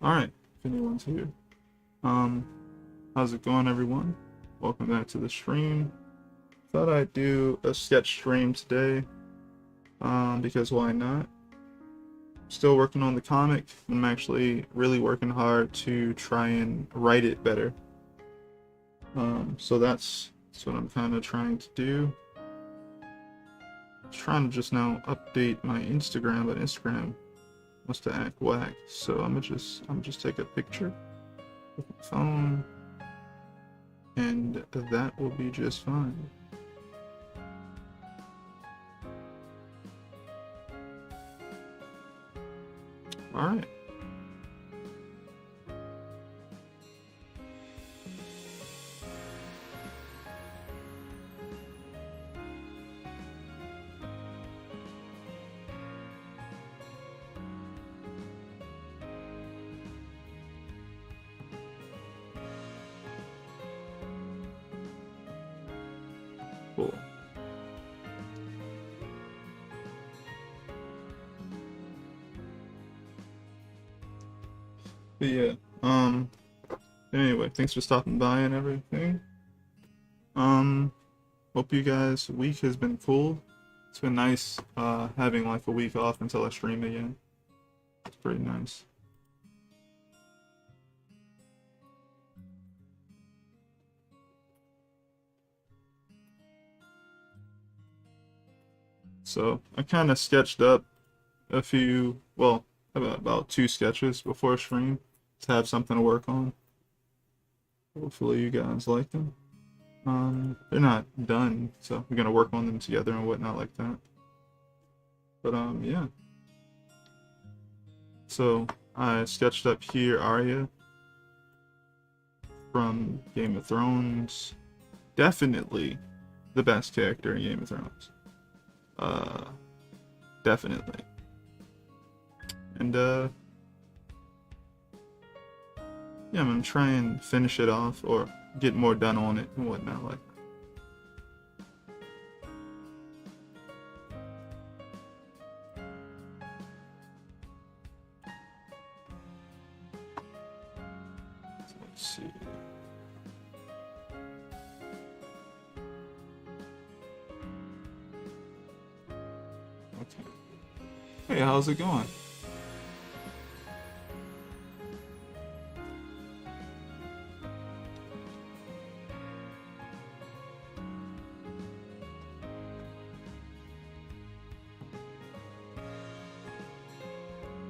Alright, if anyone's here. Um, how's it going, everyone? Welcome back to the stream. Thought I'd do a sketch stream today, because why not? Still working on the comic. I'm actually really working hard to try and write it better. So that's what I'm kind of trying to do. Trying to just now update my Instagram, but Instagram wants to act whack. So I'm just take a picture with my phone, and that will be just fine. Alright. Cool. But yeah, anyway, thanks for stopping by and everything. Hope you guys' week has been cool. It's been nice, having like a week off until I stream again. It's pretty nice. So I kind of sketched up a few, well, about 2 sketches before stream to have something to work on. Hopefully you guys like them. They're not done, so we're gonna work on them together and whatnot like that. But yeah. So I sketched up here Arya from Game of Thrones. Definitely the best character in Game of Thrones. Definitely. And yeah, I'm gonna try and finish it off or get more done on it and whatnot like that. So let's see. Okay. Hey, how's it going?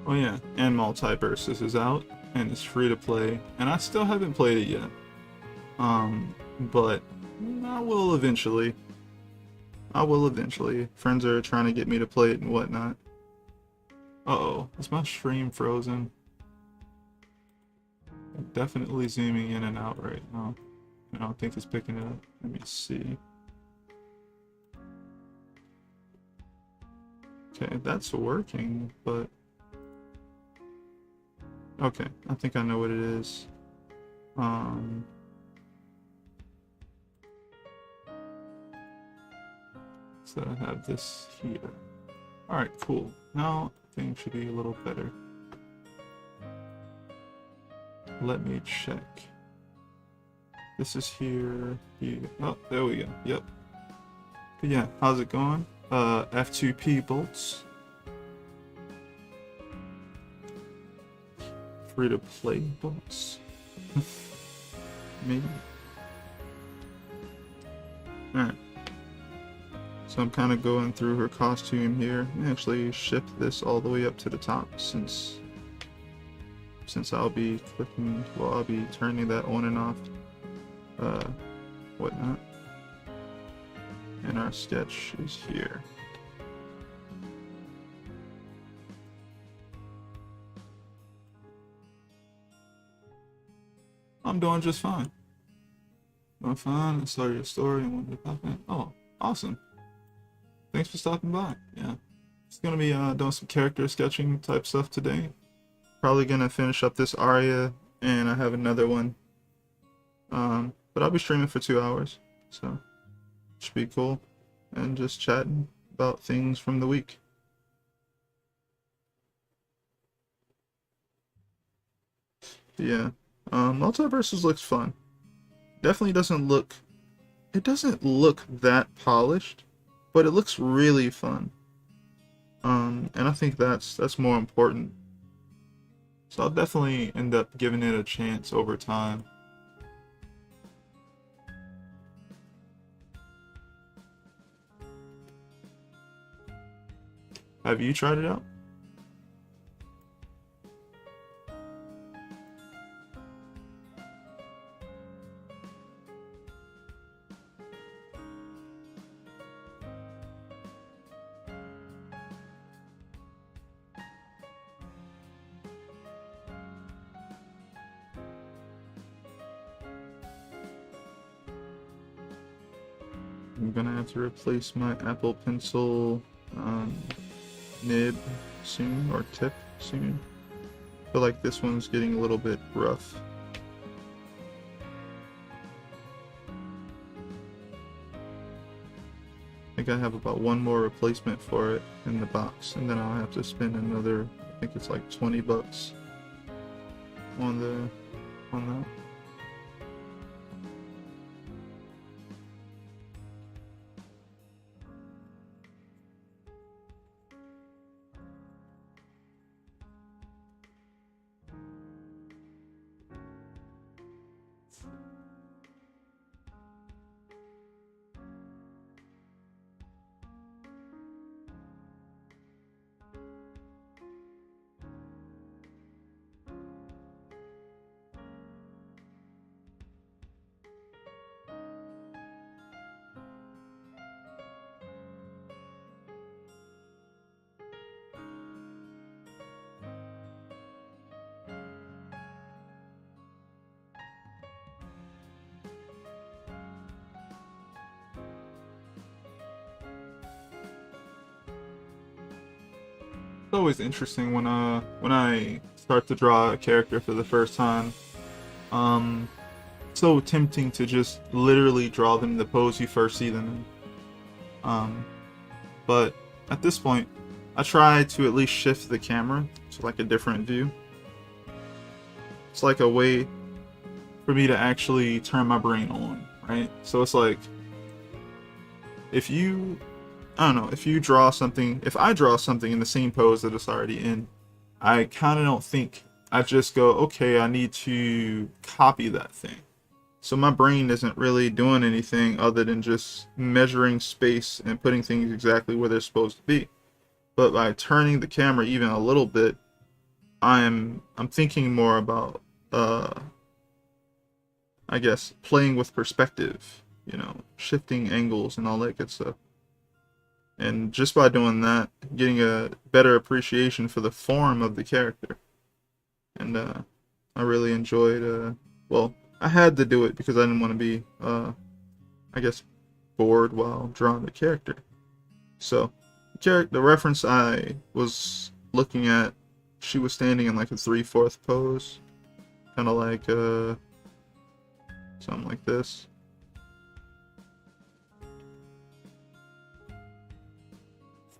Oh yeah, and Multiversus is out and it's free to play, and I still haven't played it yet. But I will eventually. I will eventually. Friends are trying to get me to play it and whatnot. Uh-oh, is my stream frozen? I'm definitely zooming in and out right now. I don't think it's picking it up. Let me see. Okay, that's working, but... Okay, I think I know what it is. So I have this here. Alright, cool. Now things should be a little better. Let me check. This is here. Oh, there we go. Yep. But yeah, how's it going? F2P bolts. Free to play bolts. Maybe. Alright. So I'm kind of going through her costume here. I actually shift this all the way up to the top since I'll be clicking, well, I'll be turning that on and off, whatnot. And our sketch is here. I'm doing just fine. Doing fine. I saw your story and wanted to pop in. Oh, awesome. Thanks for stopping by. Yeah. Just gonna be doing some character sketching type stuff today. Probably gonna finish up this Arya, and I have another one. But I'll be streaming for 2 hours, so should be cool. And just chatting about things from the week. Yeah. Multiverses looks fun. Definitely doesn't look, it doesn't look that polished, but it looks really fun. And I think that's more important. So I'll definitely end up giving it a chance over time. Have you tried it out? I'm gonna have to replace my Apple Pencil nib soon, or tip soon. I feel like this one's getting a little bit rough. I think I have about one more replacement for it in the box, and then I'll have to spend another, I think it's like 20 bucks on that. It's always interesting when I start to draw a character for the first time. So tempting to just literally draw them in the pose you first see them in. But at this point, I try to at least shift the camera to like a different view. It's like a way for me to actually turn my brain on, right? So it's like, if you, I don't know, if you draw something, if I draw something in the same pose that it's already in, I kind of don't think, I just go, okay, I need to copy that thing. So my brain isn't really doing anything other than just measuring space and putting things exactly where they're supposed to be. But by turning the camera even a little bit, I'm thinking more about I guess playing with perspective, you know, shifting angles and all that good stuff. And just by doing that, getting a better appreciation for the form of the character. And I really enjoyed well, I had to do it because I didn't want to be I guess bored while drawing the character. So the reference I was looking at, she was standing in like a 3/4 pose, kind of like something like this.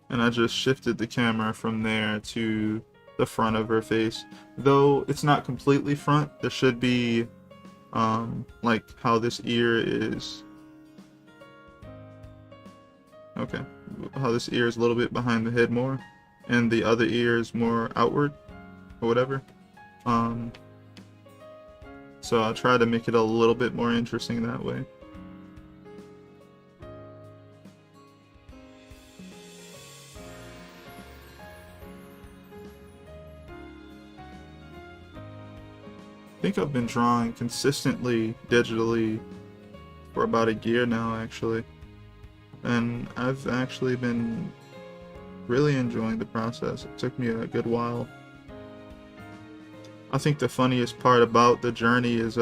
And I just shifted the camera from there to the front of her face. Though it's not completely front, there should be like how this ear is. Okay, how this ear is a little bit behind the head more, and the other ear is more outward, or whatever. So I try to make it a little bit more interesting that way. I think I've been drawing consistently digitally for about a year now, actually. And I've actually been really enjoying the process. It took me a good while. I think the funniest part about the journey is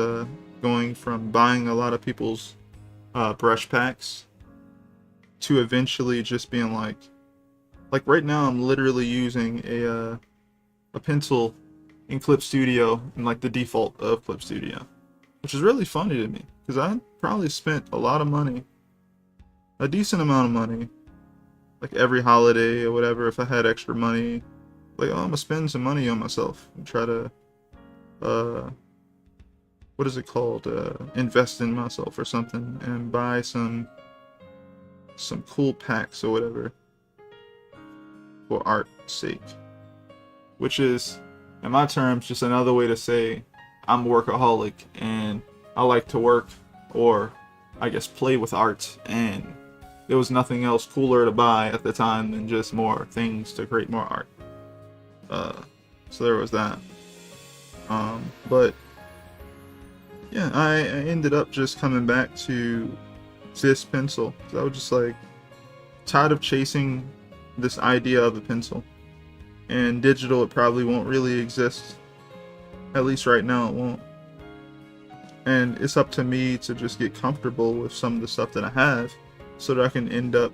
going from buying a lot of people's brush packs to eventually just being like right now I'm literally using a pencil in Clip Studio and like the default of Clip Studio, which is really funny to me because I probably spent a lot of money, a decent amount of money, like every holiday or whatever. If I had extra money, like, oh, I'm gonna spend some money on myself and try to what is it called? Invest in myself or something and buy some cool packs or whatever for art's sake. Which is, in my terms, just another way to say I'm a workaholic and I like to work, or I guess play with art, and there was nothing else cooler to buy at the time than just more things to create more art. So there was that. But yeah, I ended up just coming back to this pencil. So I was just like tired of chasing this idea of a pencil. And digital, it probably won't really exist. At least right now it won't. And it's up to me to just get comfortable with some of the stuff that I have so that I can end up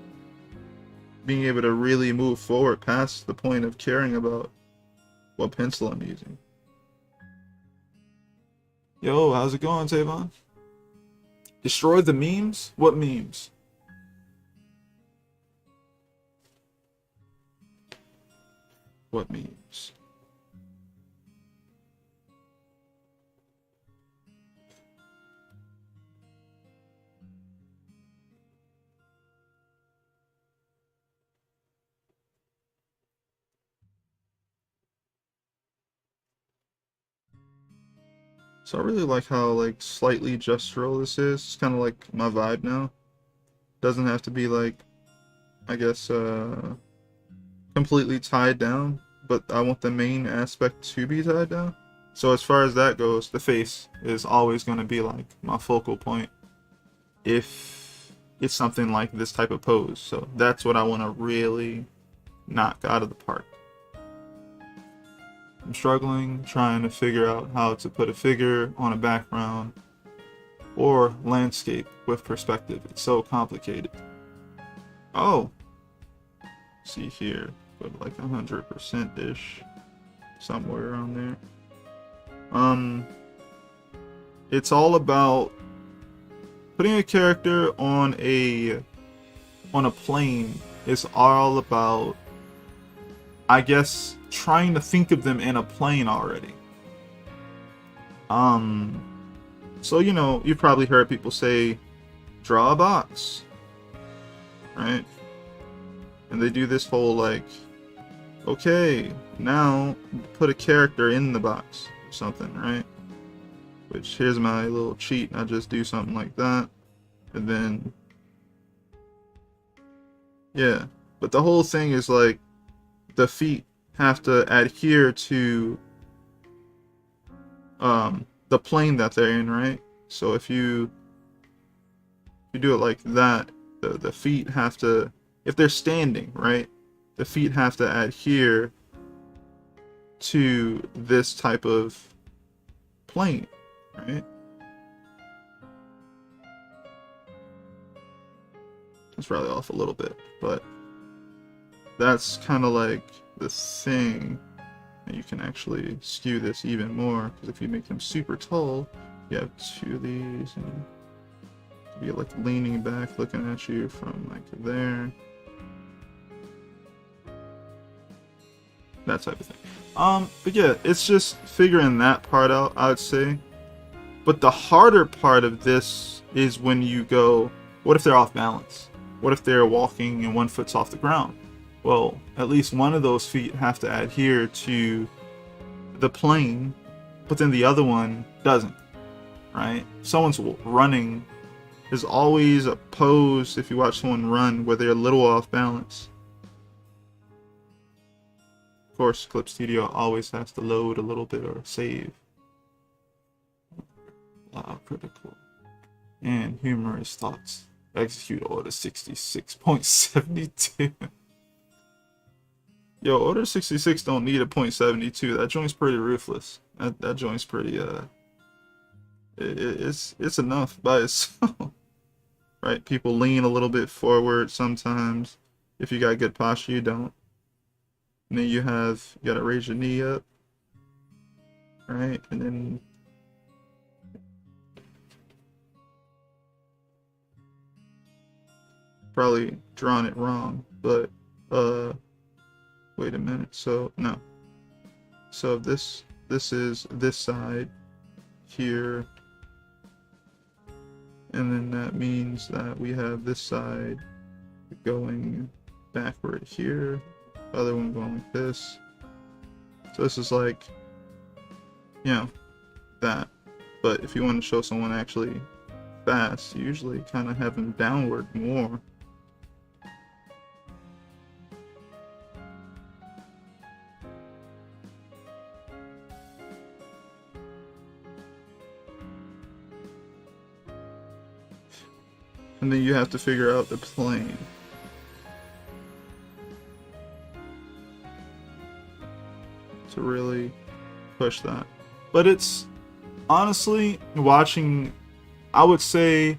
being able to really move forward past the point of caring about what pencil I'm using. Yo, how's it going, Tavon? Destroy the memes? What memes? What memes? So I really like how like slightly gestural this is. It's kind of like my vibe now. Doesn't have to be like, I guess, completely tied down, but I want the main aspect to be tied down. So as far as that goes, the face is always going to be like my focal point if it's something like this type of pose. So that's what I want to really knock out of the park. I'm struggling, trying to figure out how to put a figure on a background or landscape with perspective. It's so complicated. Oh, see here, put like 100%-ish, somewhere around there. It's all about putting a character on a plane. Is all about, I guess, trying to think of them in a plane already. So you know, you've probably heard people say, draw a box, right? And they do this whole like, okay, now put a character in the box or something, right? Which, here's my little cheat. I just do something like that, and then yeah. But the whole thing is like, the feet have to adhere to the plane that they're in, right? So if you do it like that, the feet have to, if they're standing, right, the feet have to adhere to this type of plane, right? That's probably off a little bit, but that's kind of like the thing. And you can actually skew this even more, because if you make them super tall, you have two of these, and be like leaning back, looking at you from like there. That type of thing. But yeah, it's just figuring that part out, I would say. But the harder part of this is when you go, what if they're off balance? What if they're walking and one foot's off the ground? Well, at least one of those feet have to adhere to the plane, but then the other one doesn't, right? If someone's running, there's always a pose, if you watch someone run, where they're a little off balance. Of course, Clip Studio always has to load a little bit or save. Critical and humorous thoughts. Execute order 66.72. Yo, order 66 don't need a .72. That joint's pretty ruthless. That joint's pretty it's enough by itself. Right? People lean a little bit forward sometimes. If you got good posture, you don't. And then you gotta raise your knee up. Right? And then probably drawing it wrong, but wait a minute. So no. So this is this side here, and then that means that we have this side going backward here, other one going like this. So this is like, you know, that. But if you want to show someone actually fast, you usually kind of have them downward more. And then you have to figure out the plane. To really push that. But it's honestly watching, I would say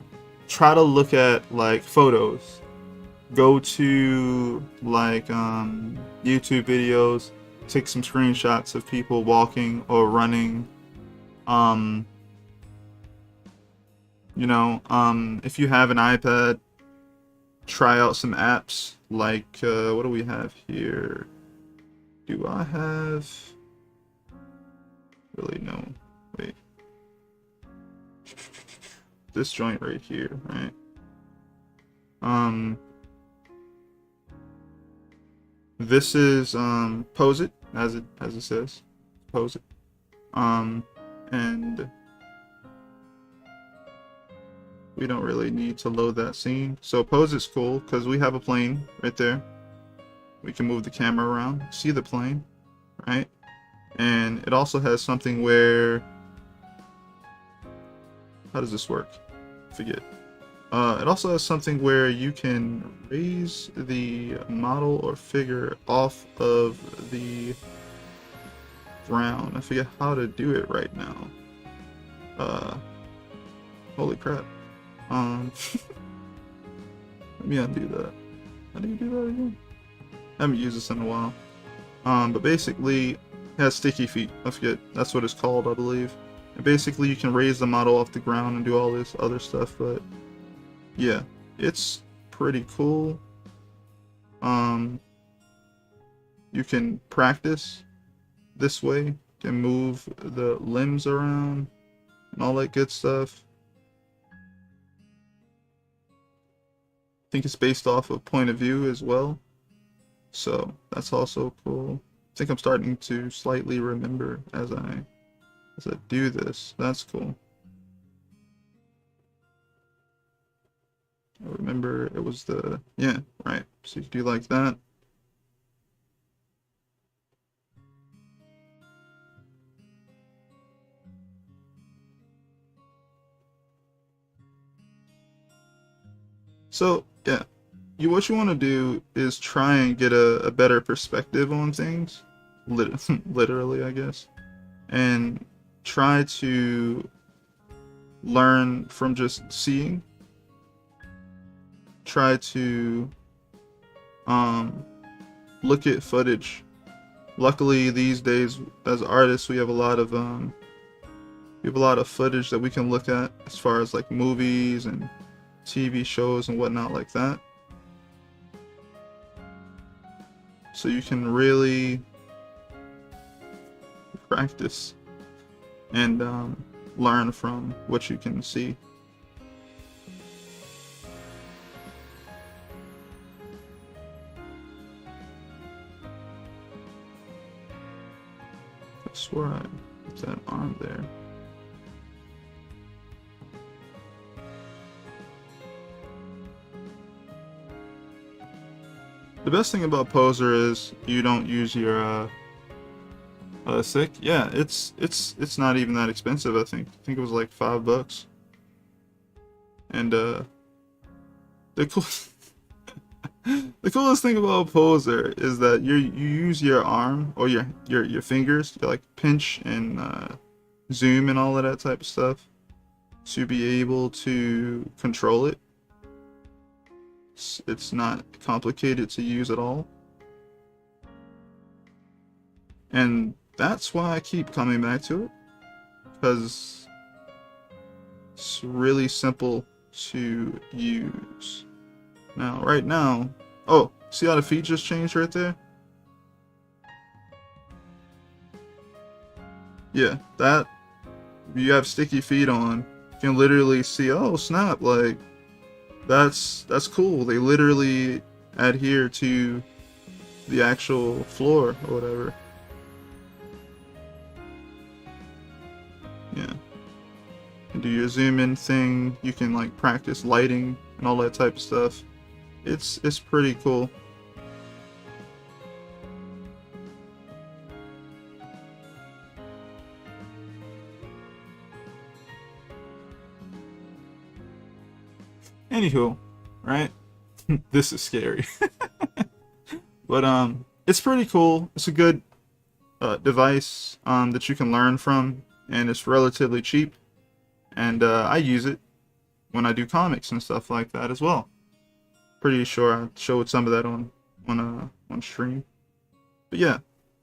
try to look at like photos. Go to like YouTube videos, take some screenshots of people walking or running. You know, if you have an iPad, try out some apps like, what do we have here? Do I have, really no, wait. This joint right here, right? This is, Pose It, as it says, Pose It. And we don't really need to load that scene. So Pose It's cool because we have a plane right there. We can move the camera around, see the plane, right? And it also has something where, how does this work? Forget. It also has something where you can raise the model or figure off of the ground. I forget how to do it right now. Holy crap. Let me undo that. How do you do that again? I haven't used this in a while. But basically, it has sticky feet. I forget. That's what it's called, I believe. And basically, you can raise the model off the ground and do all this other stuff. But yeah, it's pretty cool. You can practice this way. You can move the limbs around and all that good stuff. I think it's based off of point of view as well. So that's also cool. I think I'm starting to slightly remember as I do this. That's cool. I remember it was the, yeah, right. So you do like that. So yeah, what you want to do is try and get a better perspective on things, literally, I guess, and try to learn from just seeing. Try to look at footage. Luckily, these days, as artists, we have a lot of footage that we can look at as far as like movies and TV shows and whatnot like that. So you can really practice and learn from what you can see. I swear I put that arm there. The best thing about Poser is you don't use your stick. Yeah, it's not even that expensive. I think it was like $5. And the cool the coolest thing about Poser is that you use your arm or your fingers to like pinch and zoom and all of that type of stuff to be able to control it. It's not complicated to use at all. And that's why I keep coming back to it, because it's really simple to use. Now, right now, oh, see how the feet just changed right there? Yeah, that, you have sticky feet on, You can literally see, oh snap, like that's cool. They literally adhere to the actual floor or whatever. Yeah. And do your zoom in thing. You can like practice lighting and all that type of stuff. It's pretty cool. Anywho, right? This is scary. But it's pretty cool. It's a good device that you can learn from, and it's relatively cheap. And I use it when I do comics and stuff like that as well. Pretty sure I showed some of that on stream. But yeah,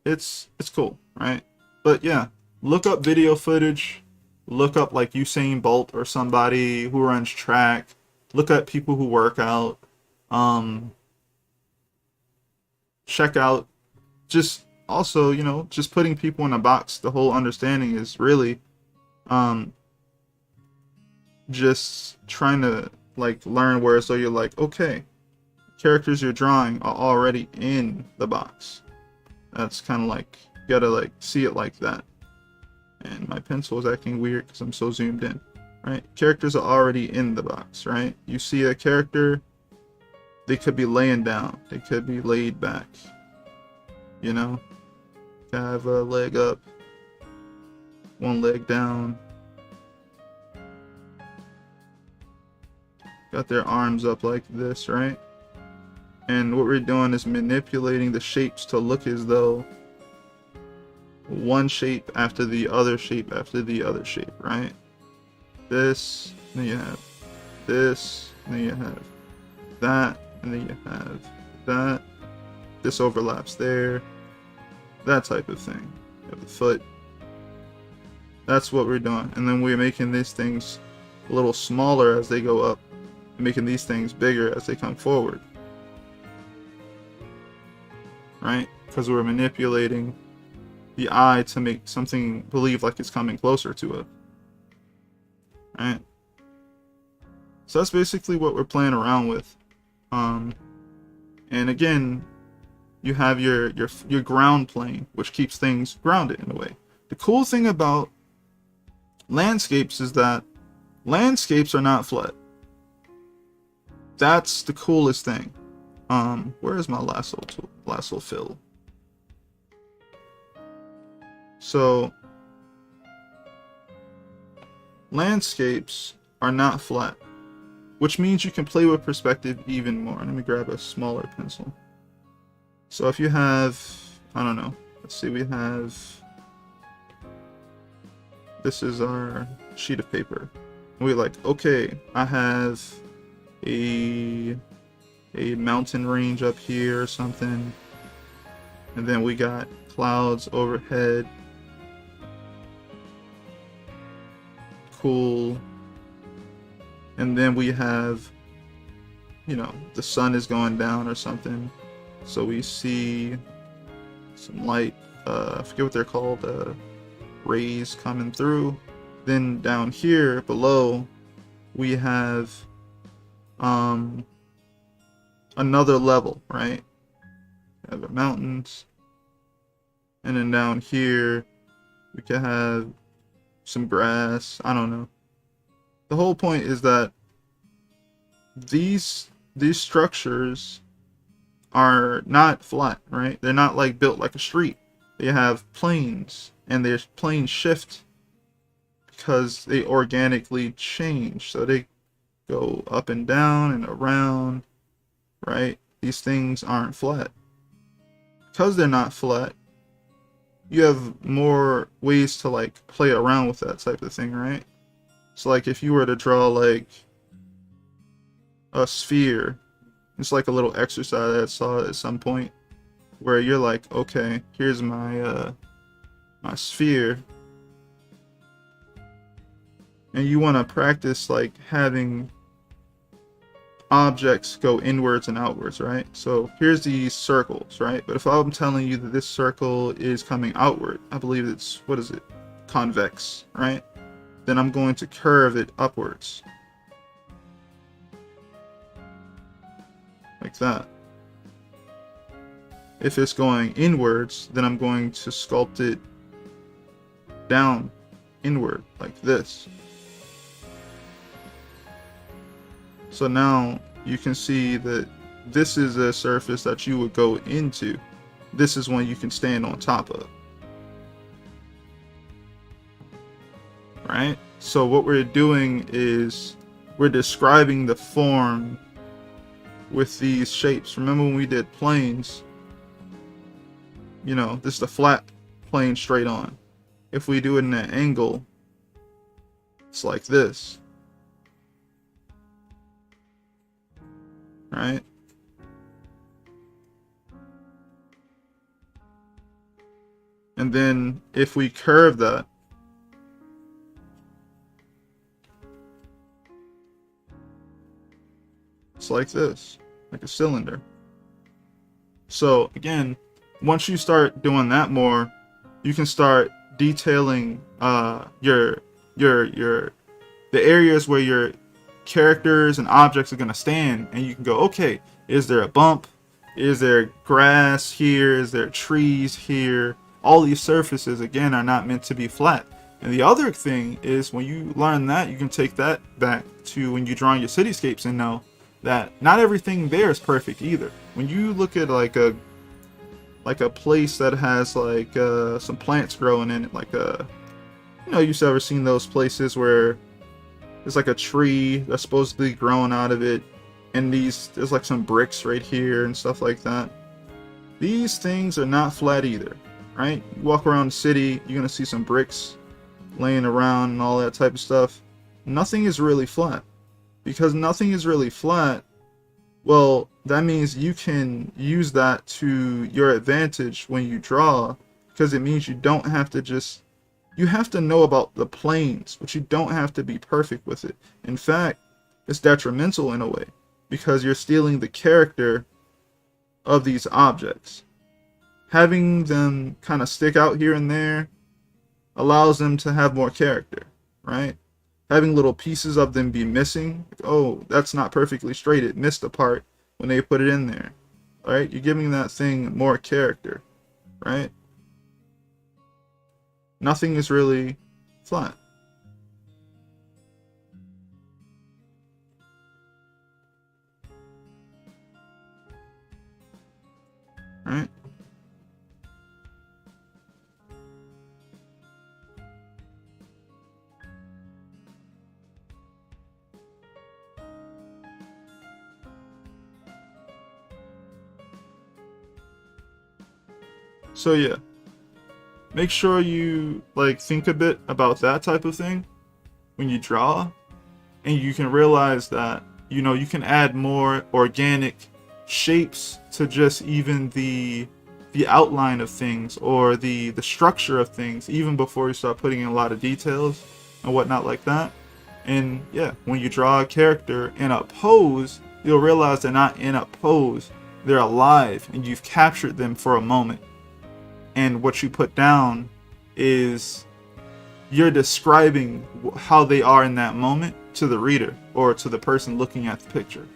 it's cool, right? But yeah, look up video footage. Look up like Usain Bolt or somebody who runs track. Look at people who work out. Check out, just also, you know, just putting people in a box. The whole understanding is really just trying to like learn where, so you're like, okay, characters you're drawing are already in the box. That's kind of like, you gotta like see it like that. And my pencil is acting weird because I'm so zoomed in. Right? Characters are already in the box, right? You see a character, they could be laying down, they could be laid back. You know? Have a leg up, one leg down. Got their arms up like this, right? And what we're doing is manipulating the shapes to look as though one shape after the other shape after the other shape, right? This, then you have this, and then you have that, and then you have that. This overlaps there. That type of thing. You have the foot. That's what we're doing. And then we're making these things a little smaller as they go up, and making these things bigger as they come forward. Right? Because we're manipulating the eye to make something believe like it's coming closer to it. Right? So that's basically what we're playing around with. And again, you have your ground plane, which keeps things grounded in a way. The cool thing about landscapes is that landscapes are not flat. That's the coolest thing. Where is my lasso tool? Lasso fill. So landscapes are not flat, which means you can play with perspective even more. Let me grab a smaller pencil. So if you have, I don't know, let's see, we have, this is our sheet of paper. And we're like, okay, I have a mountain range up here or something. And then we got clouds overhead. Cool. And then we have, you know, the sun is going down or something. So we see some light, I forget what they're called, rays coming through. Then down here below, we have another level, right? We have the mountains. And then down here, we can have some grass. I don't know. The whole point is that these structures are not flat, right? They're not like built like a street. They have planes, and their planes shift because they organically change. So they go up and down and around, right? These things aren't flat. Because they're not flat, you have more ways to like play around with that type of thing, right? So like if you were to draw like a sphere, it's like a little exercise I saw at some point where you're like, okay, here's my my sphere, and you want to practice like having objects go inwards and outwards, right? So here's these circles, right? But if I'm telling you that this circle is coming outward, I believe it's, what is it? Convex, right? then I'm going to curve it upwards. Like that. If it's going inwards, then I'm going to sculpt it down inward like this. So now you can see that this is a surface that you would go into. This is one you can stand on top of. Right? So what we're doing is we're describing the form with these shapes. Remember when we did planes? You know, this is a flat plane straight on. If we do it in an angle, it's like this. Right? And then if we curve that, it's like this, like a cylinder. So again, once you start doing that more, you can start detailing the areas where your characters and objects are going to stand, and you can go, okay, is there a bump? Is there grass here? Is there trees here? All these surfaces, again, are not meant to be flat. And the other thing is, when you learn that, you can take that back to when you're drawing your cityscapes and know that not everything there is perfect either. When you look at like a place that has like some plants growing in it, like you've ever seen those places where there's like a tree that's supposed to be growing out of it, and there's like some bricks right here and stuff like that. These things are not flat either, right? You walk around the city, you're gonna see some bricks laying around and all that type of stuff. Nothing is really flat. Because nothing is really flat, well, that means you can use that to your advantage when you draw, because it means you don't have to just, you have to know about the planes, but you don't have to be perfect with it. In fact, it's detrimental in a way, because you're stealing the character of these objects. Having them kind of stick out here and there allows them to have more character, right? Having little pieces of them be missing, like, oh, that's not perfectly straight, it missed a part when they put it in there, right? You're giving that thing more character, right? Nothing is really flat. Right? So yeah, make sure you think a bit about that type of thing when you draw, and you can realize that you can add more organic shapes to just even the outline of things, or the structure of things, even before you start putting in a lot of details and whatnot like that. And yeah, when you draw a character in a pose, you'll realize they're not in a pose, they're alive, and you've captured them for a moment. And what you put down is you're describing how they are in that moment to the reader, or to the person looking at the picture.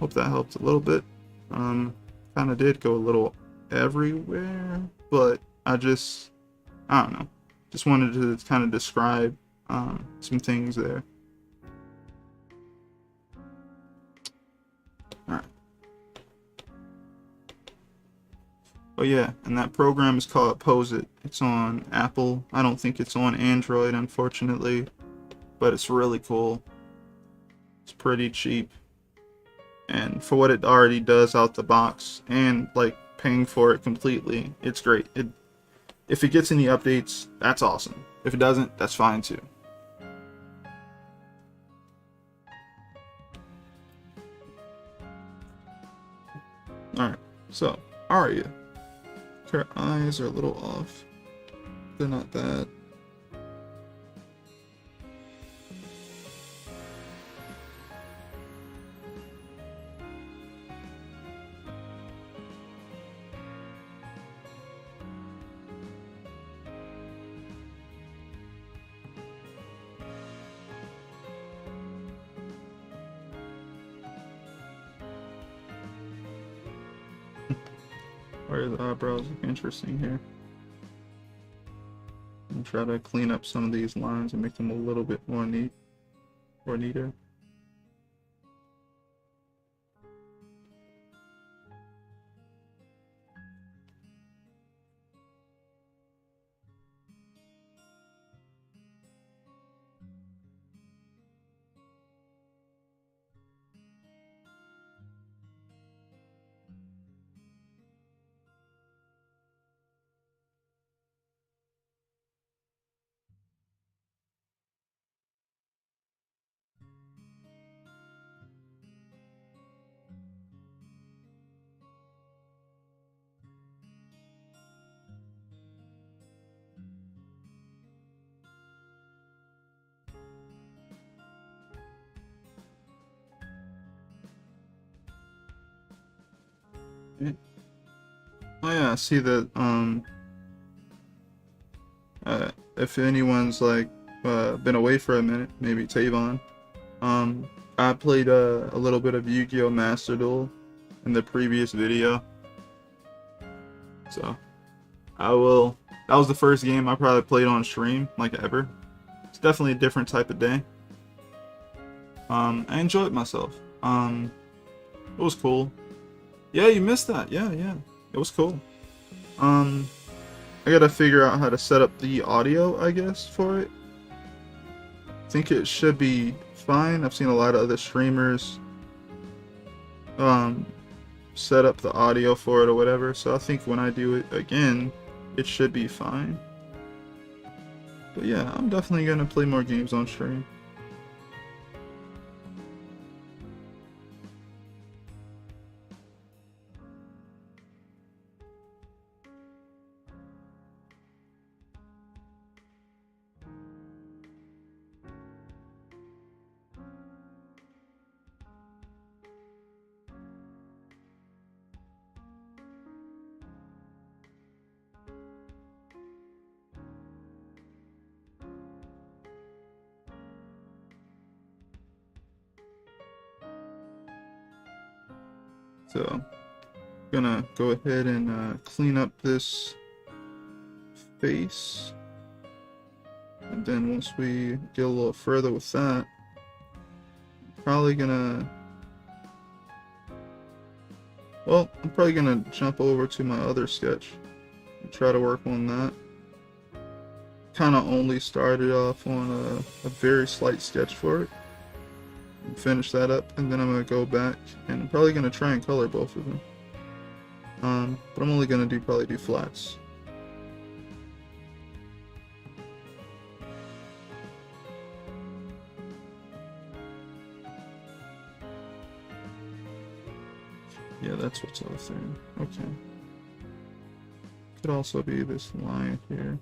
Hope that helped a little bit. Kind of did go a little everywhere, but I don't know. Just wanted to kind of describe some things there. Alright. Oh yeah, and that program is called Posit. It's on Apple. I don't think it's on Android, unfortunately, but it's really cool. It's pretty cheap, and for what it already does out the box, and paying for it completely, it's great. If it gets any updates, that's awesome. If it doesn't, that's fine too. Alright, so Aria. Her eyes are a little off. They're not bad. Why his eyebrows look interesting here. And try to clean up some of these lines and make them a little bit more neat or neater. Oh yeah, I see that, if anyone's like, been away for a minute, maybe Tavon, I played, a little bit of Yu-Gi-Oh! Master Duel in the previous video. So, that was the first game I probably played on stream, like, ever. It's definitely a different type of day. I enjoyed myself. It was cool. Yeah, you missed that. Yeah. It was cool. I gotta figure out how to set up the audio, I guess, for it. I think it should be fine. I've seen a lot of other streamers set up the audio for it or whatever, so I think when I do it again, it should be fine. But yeah, I'm definitely gonna play more games on stream. So, gonna go ahead and clean up this face. And then once we get a little further with that, I'm probably gonna jump over to my other sketch and try to work on that. Kind of only started off on a very slight sketch for it. Finish that up, and then I'm gonna go back and I'm probably gonna try and color both of them. But I'm only gonna probably do flats. Yeah, that's what's off there. Okay. Could also be this line here.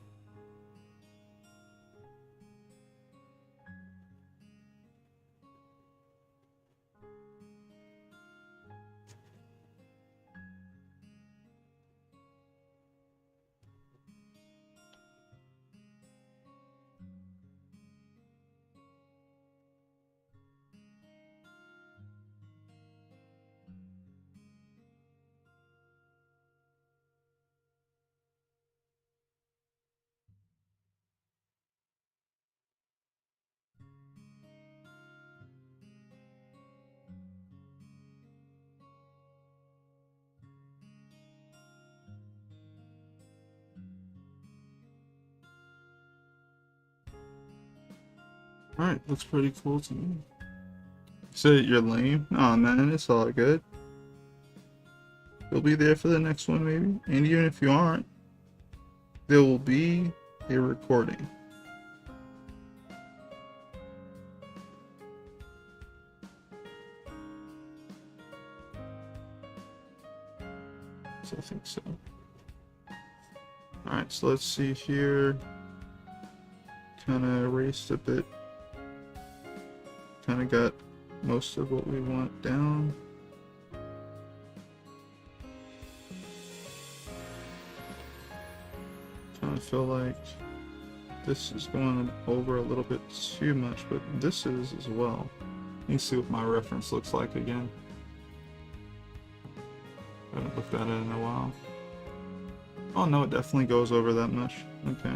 Alright, looks pretty cool to me. You said you're lame? Aw, man, it's all good. You'll be there for the next one, maybe. And even if you aren't, there will be a recording. So I think so. Alright, so let's see here. Kind of erased a bit. Kind of got most of what we want down. Kind of feel like this is going over a little bit too much, but this is as well. Let me see what my reference looks like again. I haven't looked at it in a while. Oh no, it definitely goes over that much. Okay.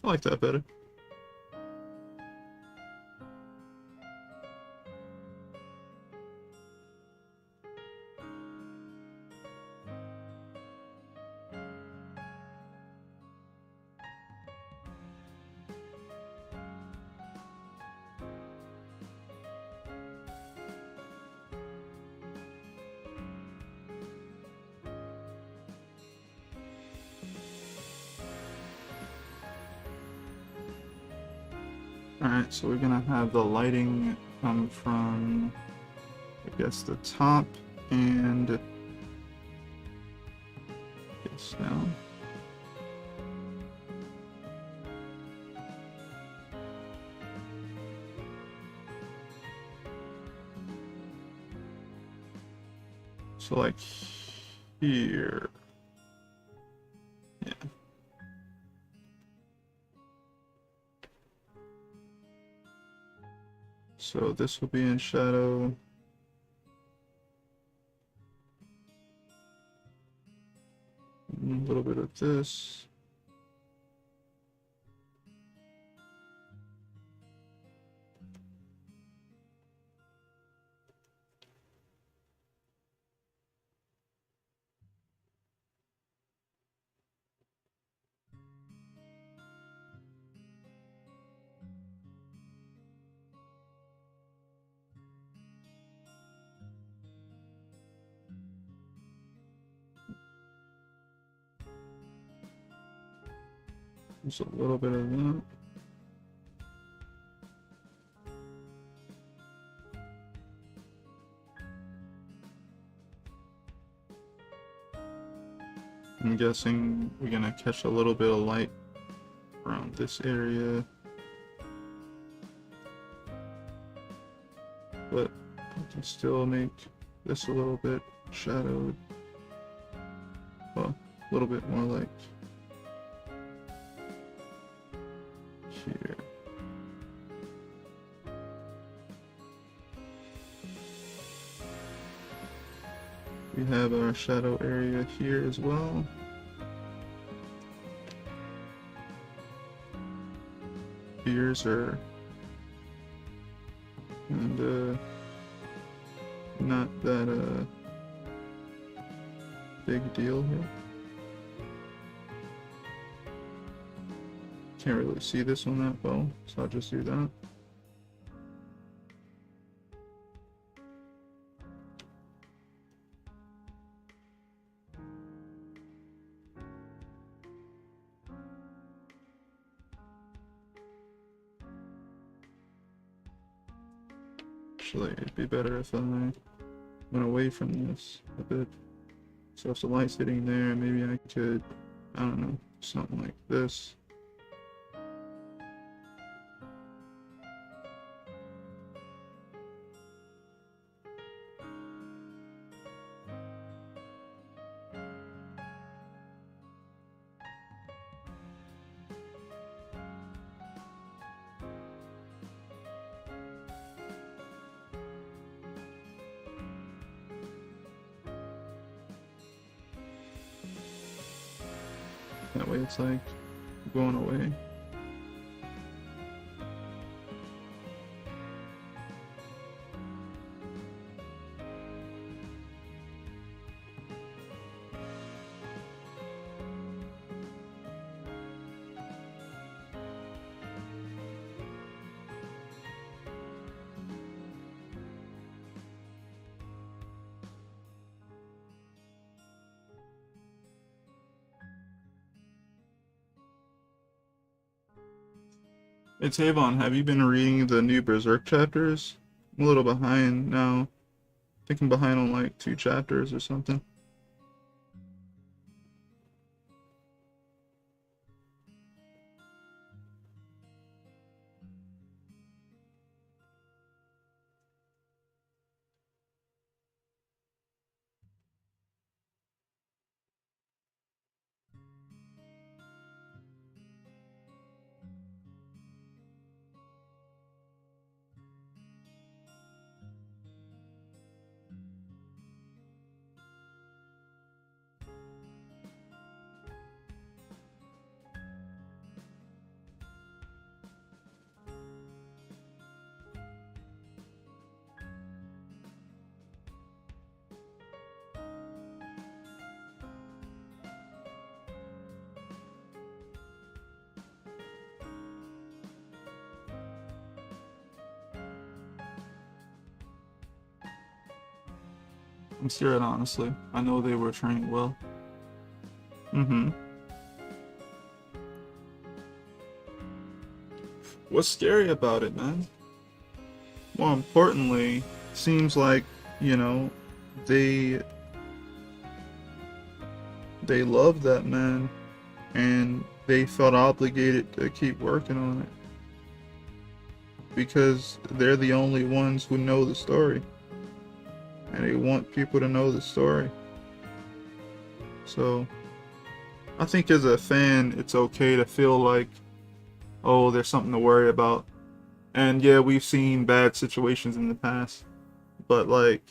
I like that better. Alright, so we're gonna have the lighting come from, I guess, the top and this down. So like here. Yeah. So this will be in shadow. A little bit of this. Just a little bit of that. I'm guessing we're gonna catch a little bit of light around this area. But I can still make this a little bit shadowed. Well, a little bit more like here. We have our shadow area here as well. Ears are and not that big deal here. Can't really see this one that well, so I'll just do that. Actually, it'd be better if I went away from this a bit. So if the light's hitting there, maybe I could, I don't know, something like this. That way it's like going away. Hey Tavon, have you been reading the new Berserk chapters? I'm a little behind now. I think I'm behind on like 2 chapters or something. I'm scared, honestly. I know they were trained well. Mm-hmm. What's scary about it, man? More importantly, seems like, you know, they they love that man and they felt obligated to keep working on it because they're the only ones who know the story and they want people to know the story. So I think as a fan, it's okay to feel like, oh, there's something to worry about. And yeah, we've seen bad situations in the past, but like,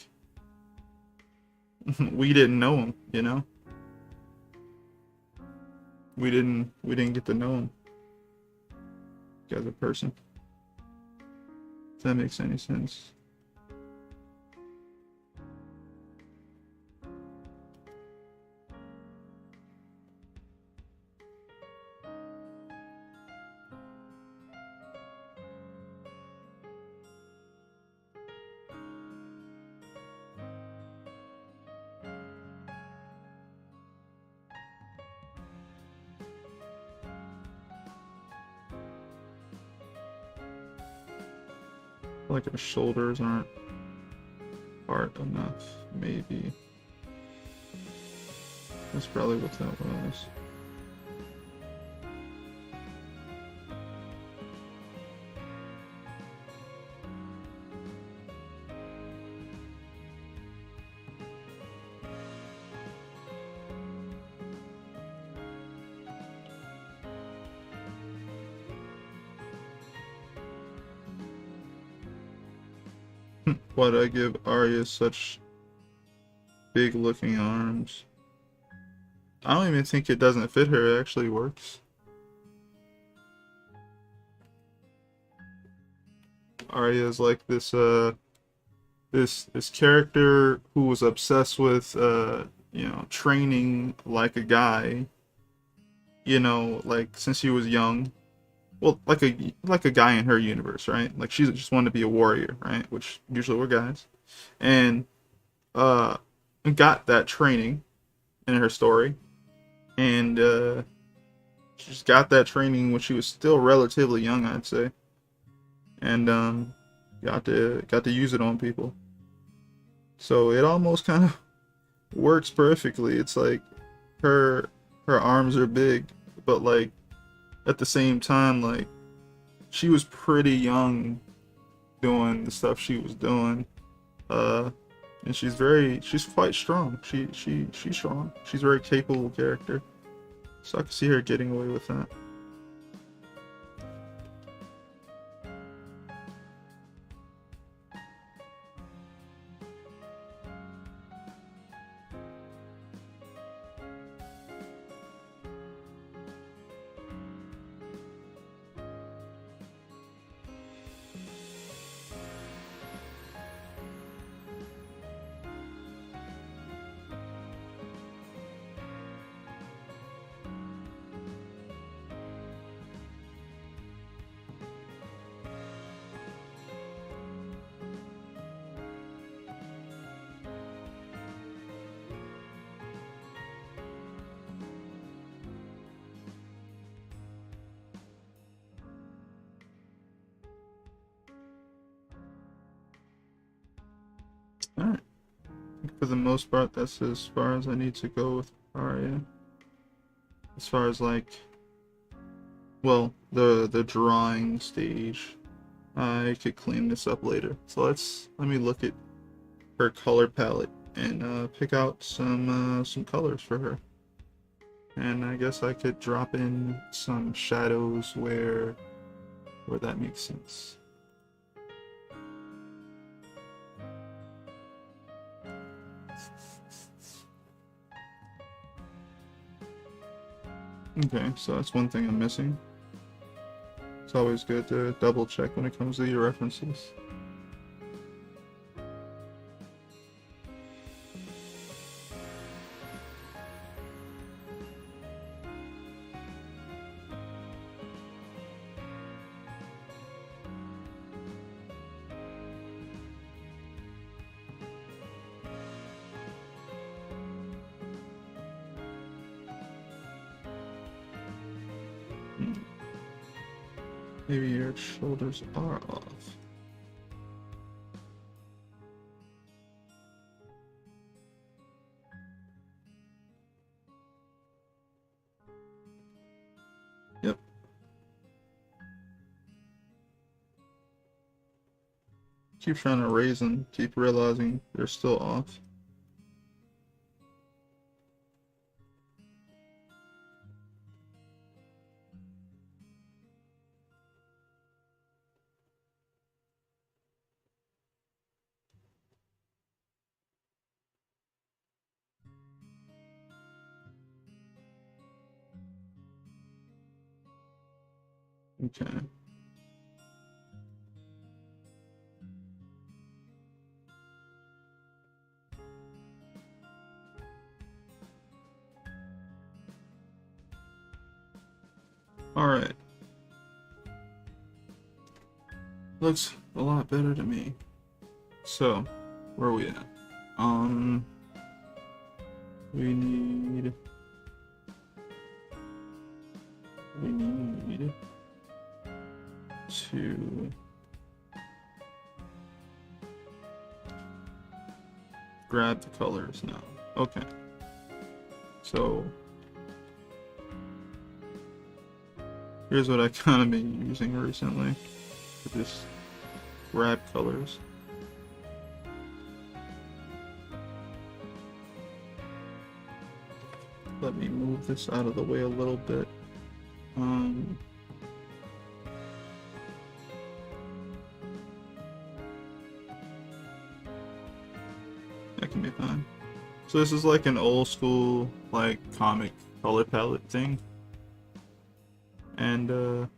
we didn't know him, you know? We didn't get to know him as a person. If that makes any sense. Like her shoulders aren't hard enough, maybe. That's probably what that was. Why did I give Arya such big looking arms? I don't even think it doesn't fit her, it actually works. Arya is like this this character who was obsessed with you know, training like a guy, you know, like since she was young. Well, like a guy in her universe, right? Like she just wanted to be a warrior, right? Which usually were guys. And uh got that training in her story. And she just got that training when she was still relatively young, I'd say. And got to use it on people. So it almost kind of works perfectly. It's like her her arms are big, but like at the same time, like she was pretty young doing the stuff she was doing. Uh, and she's quite strong. She's strong. She's a very capable character. So I can see her getting away with that. Alright. For the most part, that's as far as I need to go with Arya. As far as like, well, the drawing stage. I could clean this up later. So let me look at her color palette and pick out some colors for her. And I guess I could drop in some shadows where that makes sense. Okay, so that's one thing I'm missing. It's always good to double check when it comes to your references. Maybe your shoulders are off. Yep. Keep trying to raise them, keep realizing they're still off. Okay. Alright. Looks a lot better to me. So, where are we at? We need to grab the colors now. Okay. So here's what I kind of been using recently to just grab colors. Let me move this out of the way a little bit. That can be fine. So this is like an old school, like, comic color palette thing. And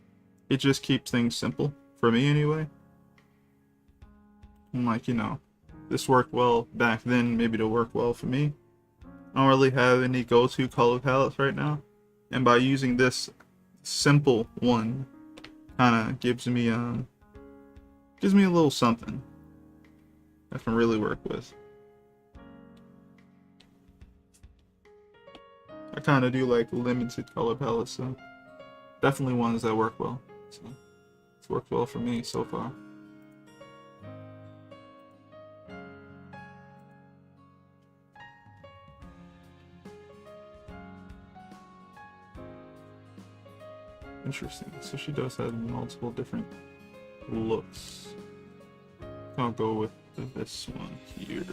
it just keeps things simple, for me anyway. And like, you know, this worked well back then, maybe it'll work well for me. I don't really have any go-to color palettes right now. And by using this simple one, kind of gives me a little something I can really work with. I kind of do like limited color palettes, so definitely ones that work well. So it's worked well for me so far. Interesting. So she does have multiple different looks. I'll go with this one here.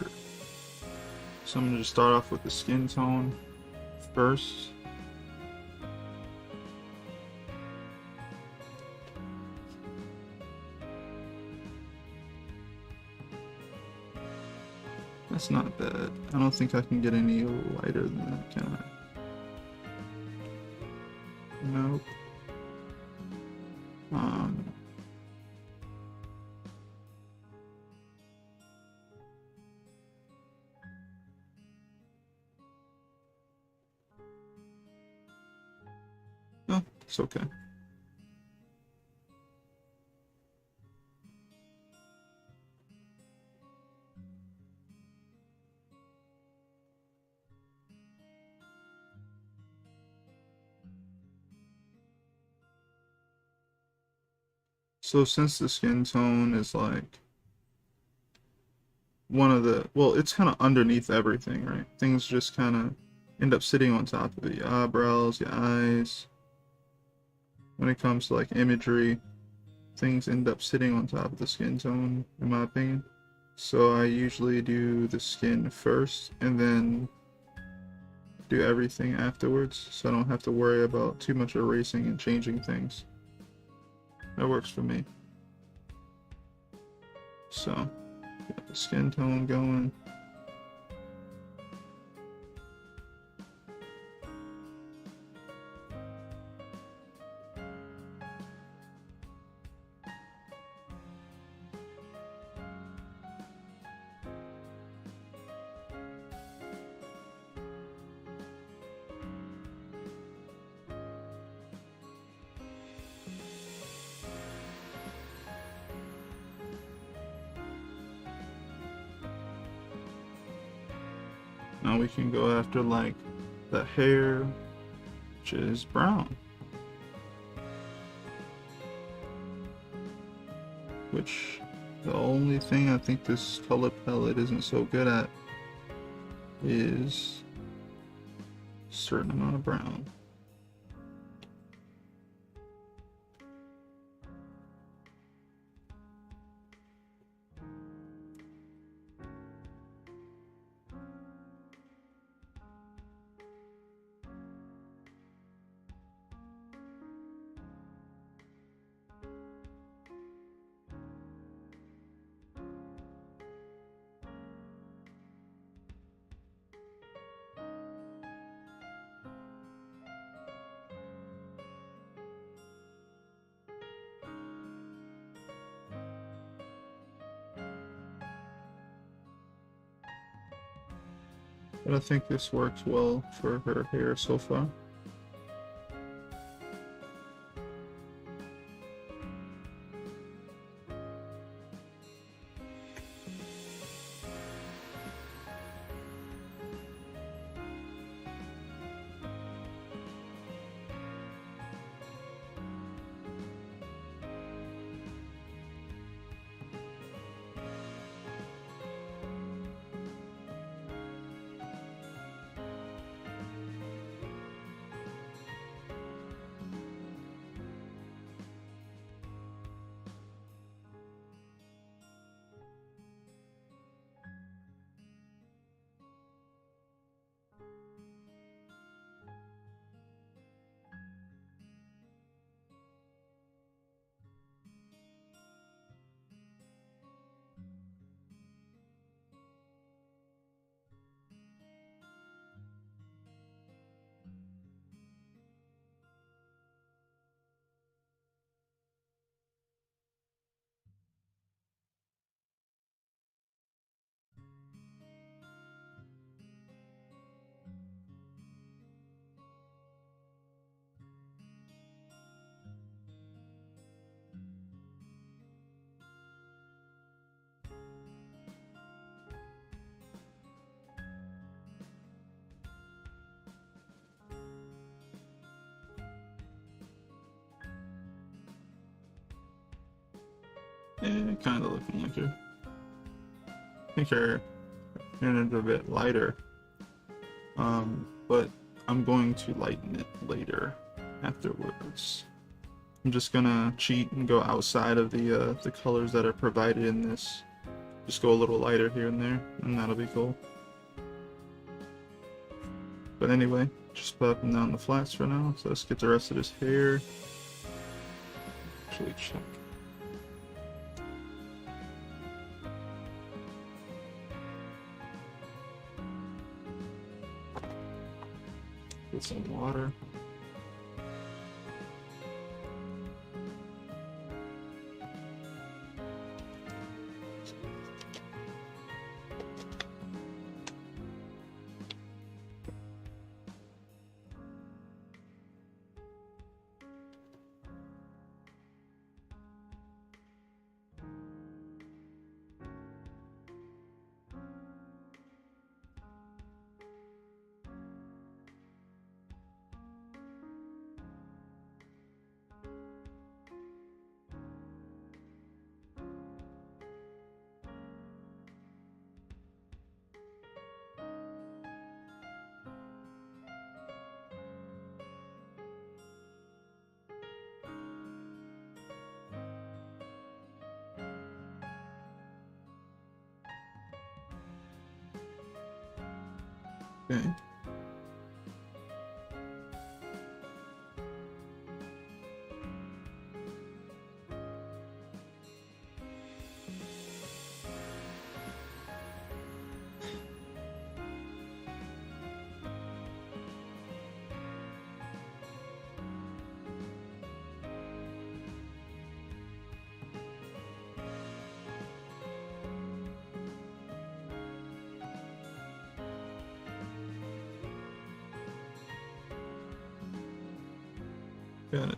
So I'm gonna just start off with the skin tone first. That's not bad. I don't think I can get any lighter than that, can I? Nope. Oh, it's okay. So since the skin tone is like one of the, well, it's kind of underneath everything, right? Things just kind of end up sitting on top of it. Your eyebrows, your eyes. When it comes to like imagery, things end up sitting on top of the skin tone, in my opinion. So I usually do the skin first and then do everything afterwards, so I don't have to worry about too much erasing and changing things. That works for me. So, got the skin tone going. Now we can go after like the hair, which is brown. which the only thing I think this color palette isn't so good at is a certain amount of brown. But I think this works well for her hair so far. Yeah, kind of looking like her. I think her hair is a bit lighter, but I'm going to lighten it later afterwards. I'm just gonna cheat and go outside of the colors that are provided in this. Just go a little lighter here and there, and that'll be cool. But anyway, just popping down the flats for now. So let's get the rest of this hair. Actually, check. Get some water. Okay. Got it.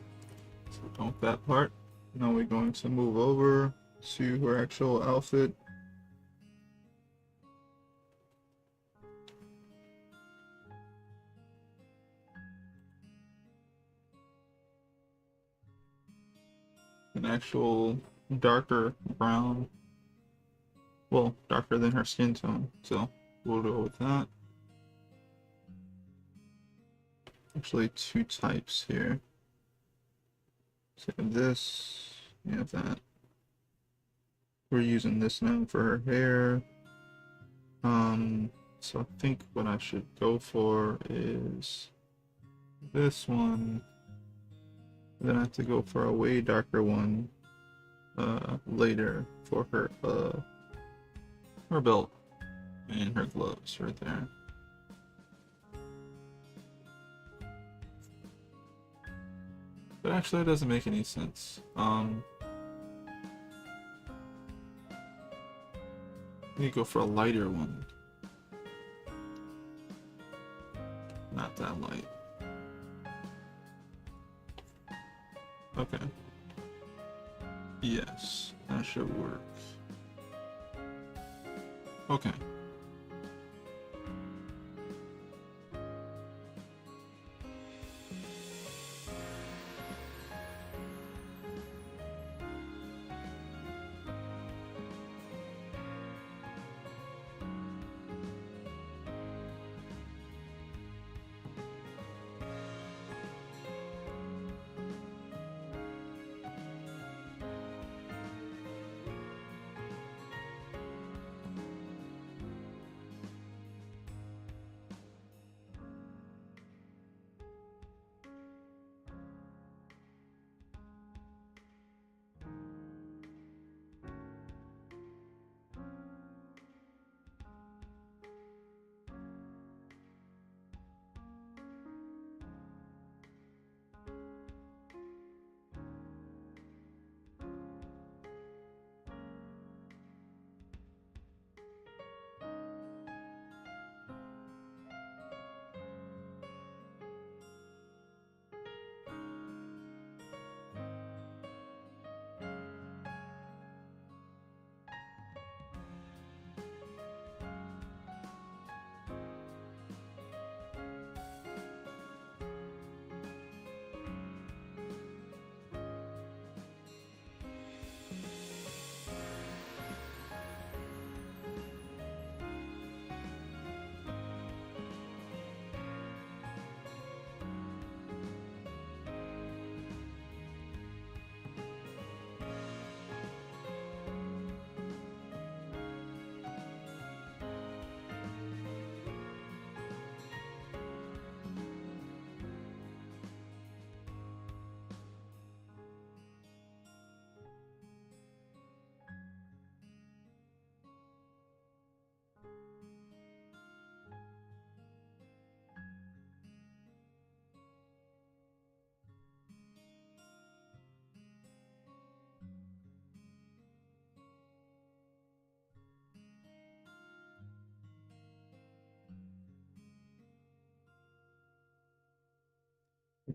So dump that part. Now we're going to move over to her actual outfit. An actual darker brown. Well, darker than her skin tone, so we'll go with that. Actually, two types here. So you have this, you have that. We're using this now for her hair. So I think what I should go for is this one. Then I have to go for a way darker one later for her belt and her gloves right there. But actually, it doesn't make any sense. You go for a lighter one. Not that light. Okay. Yes, that should work. Okay.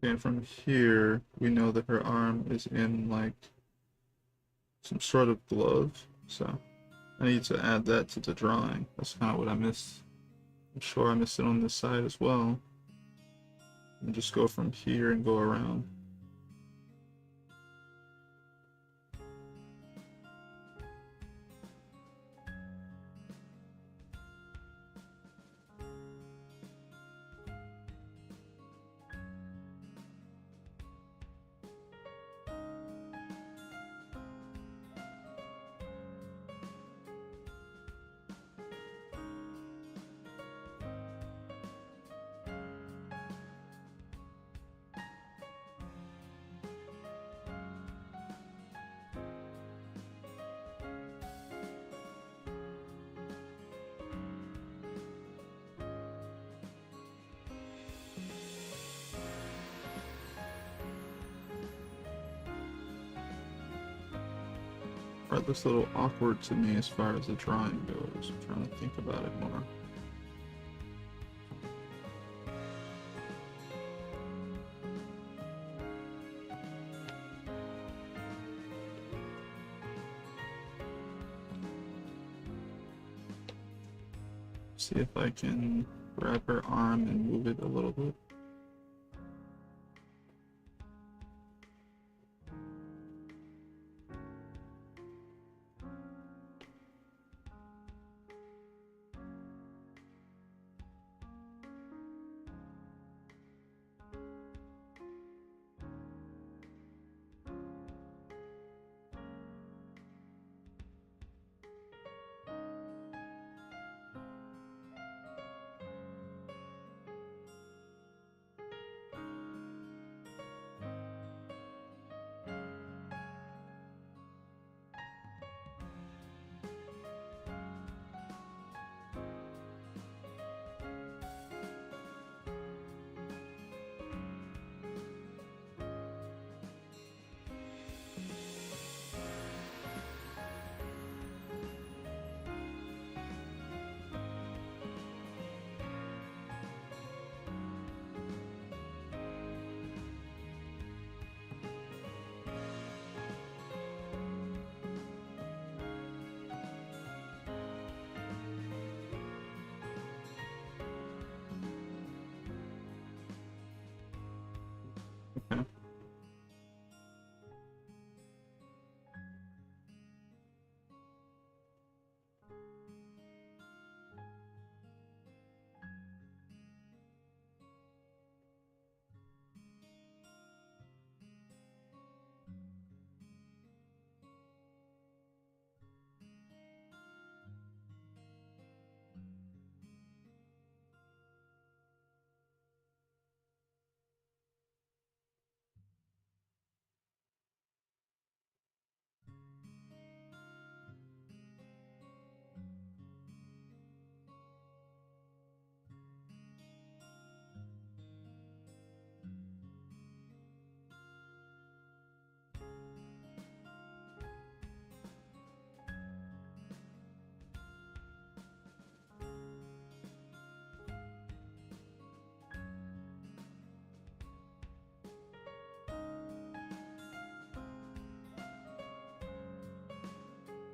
Okay, and from here, we know that her arm is in like some sort of glove. So I need to add that to the drawing. That's kind of what I missed. I'm sure I missed it on this side as well. And just go from here and go around. Alright, looks a little awkward to me as far as the drawing goes. I'm trying to think about it more. See if I can grab her arm and move it a little bit. Okay.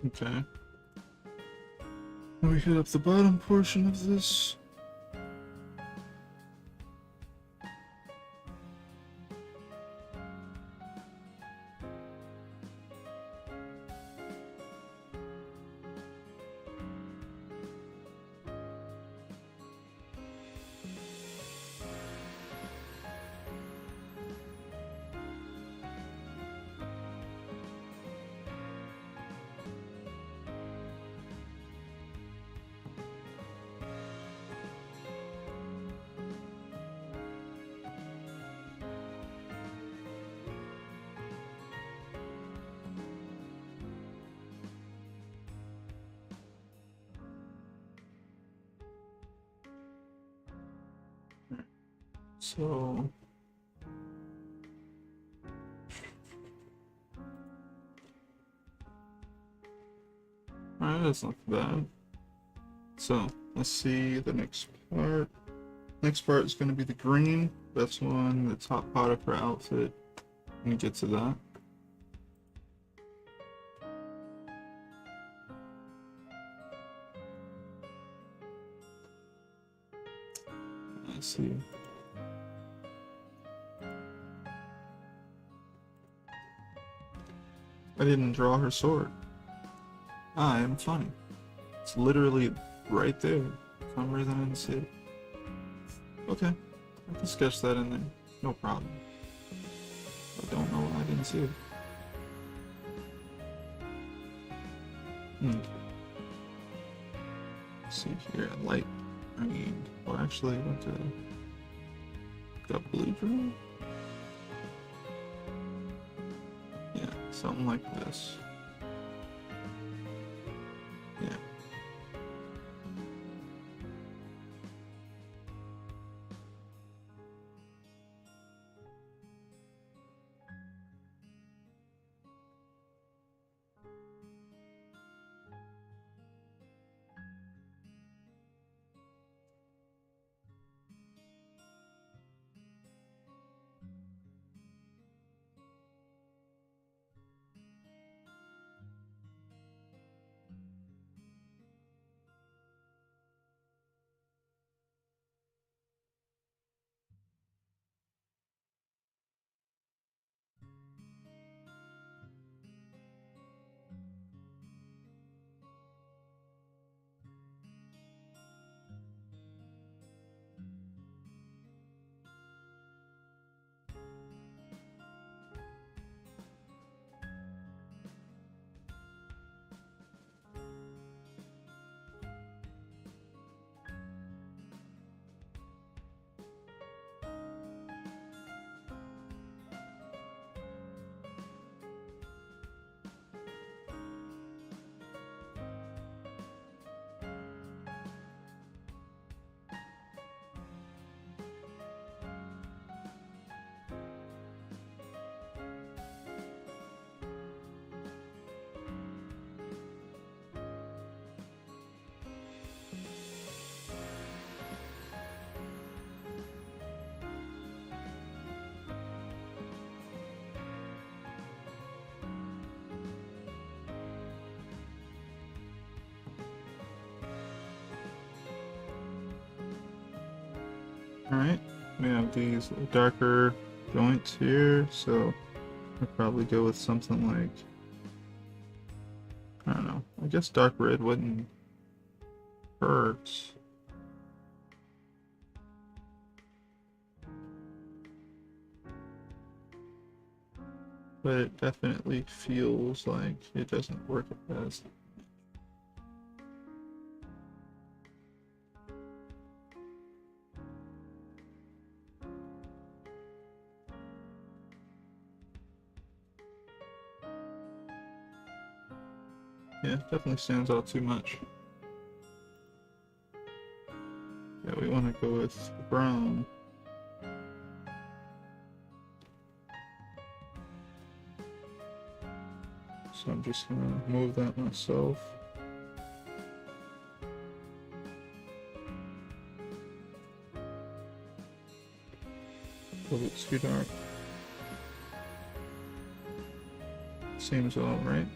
Okay. We hit up the bottom portion of this. So alright, that's not bad. So let's see the next part. Next part is going to be the green. That's one, the top part of her outfit. Let me get to that. Let's see. I didn't draw her sword. I am funny. It's literally right there. For some reason I didn't see it. Okay, I can sketch that in there. No problem. I don't know why I didn't see it. Let's see here, light green. Or actually, what got blue green? Yeah, something like this. Yeah. Alright, we have these darker joints here, so I'd probably go with something like, I don't know, I guess dark red wouldn't hurt. But it definitely feels like it doesn't work as yeah, definitely stands out too much. Yeah, we want to go with brown. So I'm just gonna move that myself. A little bit too dark. Seems all right.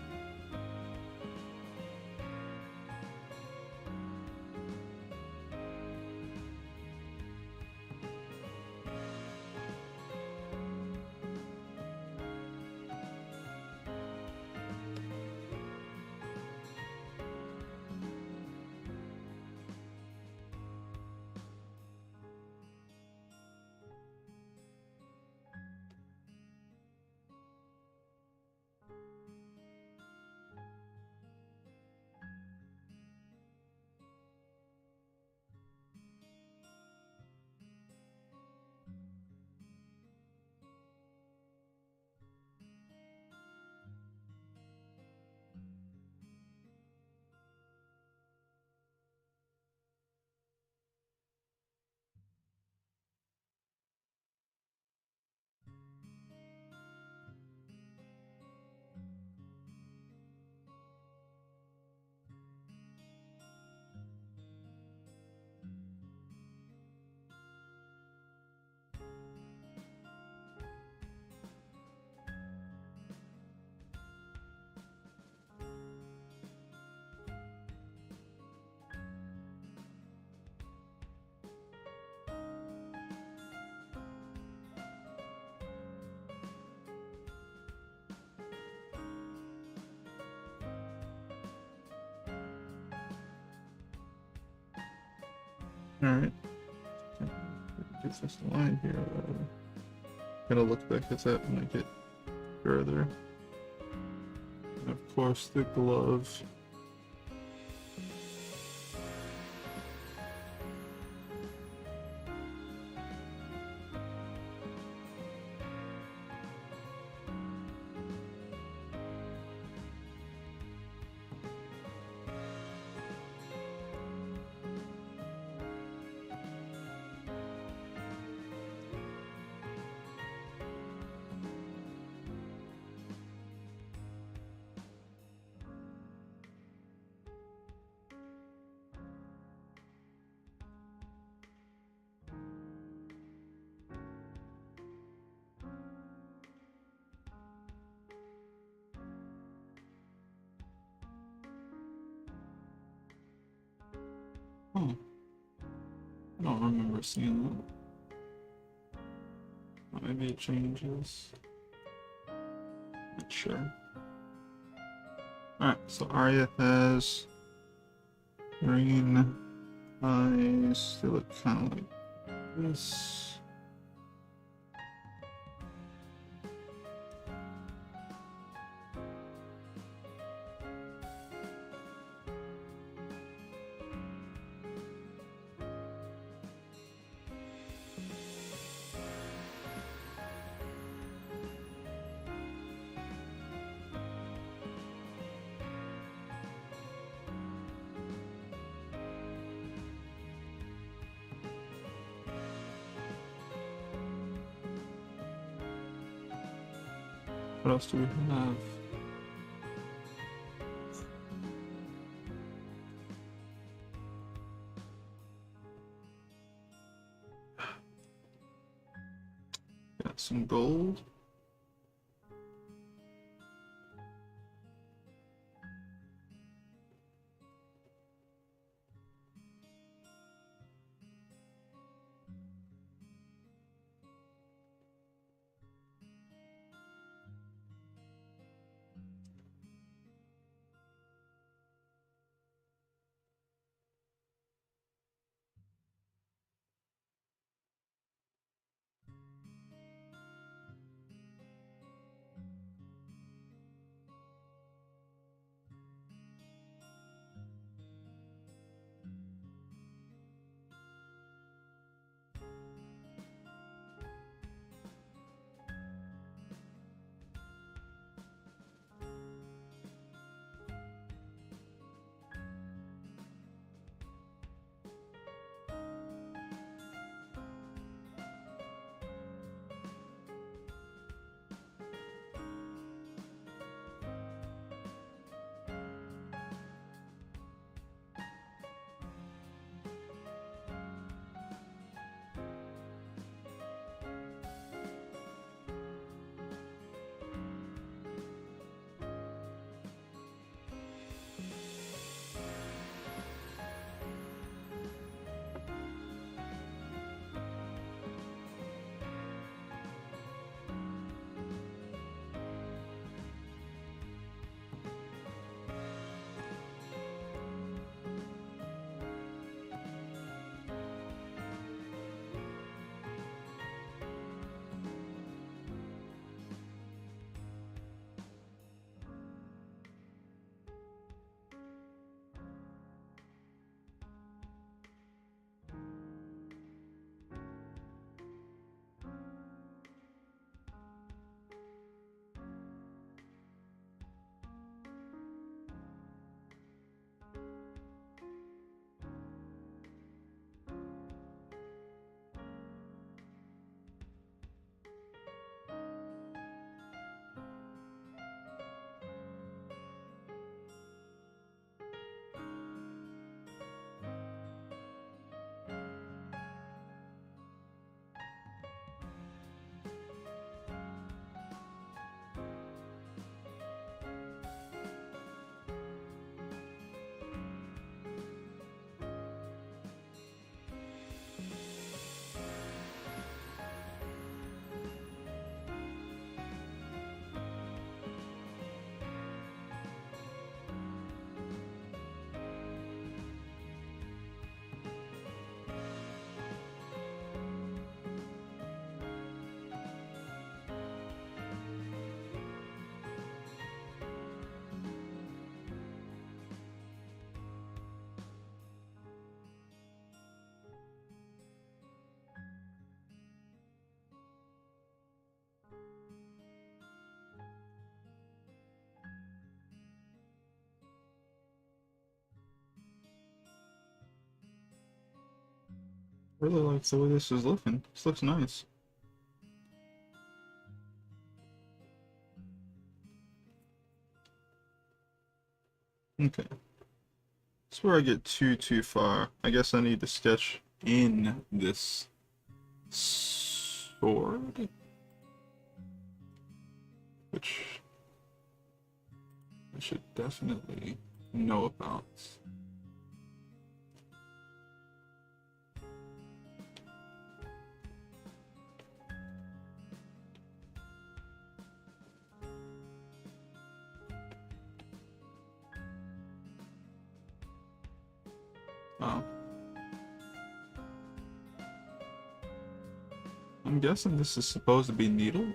Alright. Get this line here. Gotta look back at that when I get further. And of course, the glove. Oh, I don't remember seeing that. Oh, maybe it changes. Not sure. Alright, so Arya has green eyes. They look kind of like this. What else do we have? Got some gold. Really like the way this is looking. This looks nice. Okay. That's where I get too far. I guess I need to sketch in this sword, which I should definitely know about. Oh. I'm guessing this is supposed to be needle.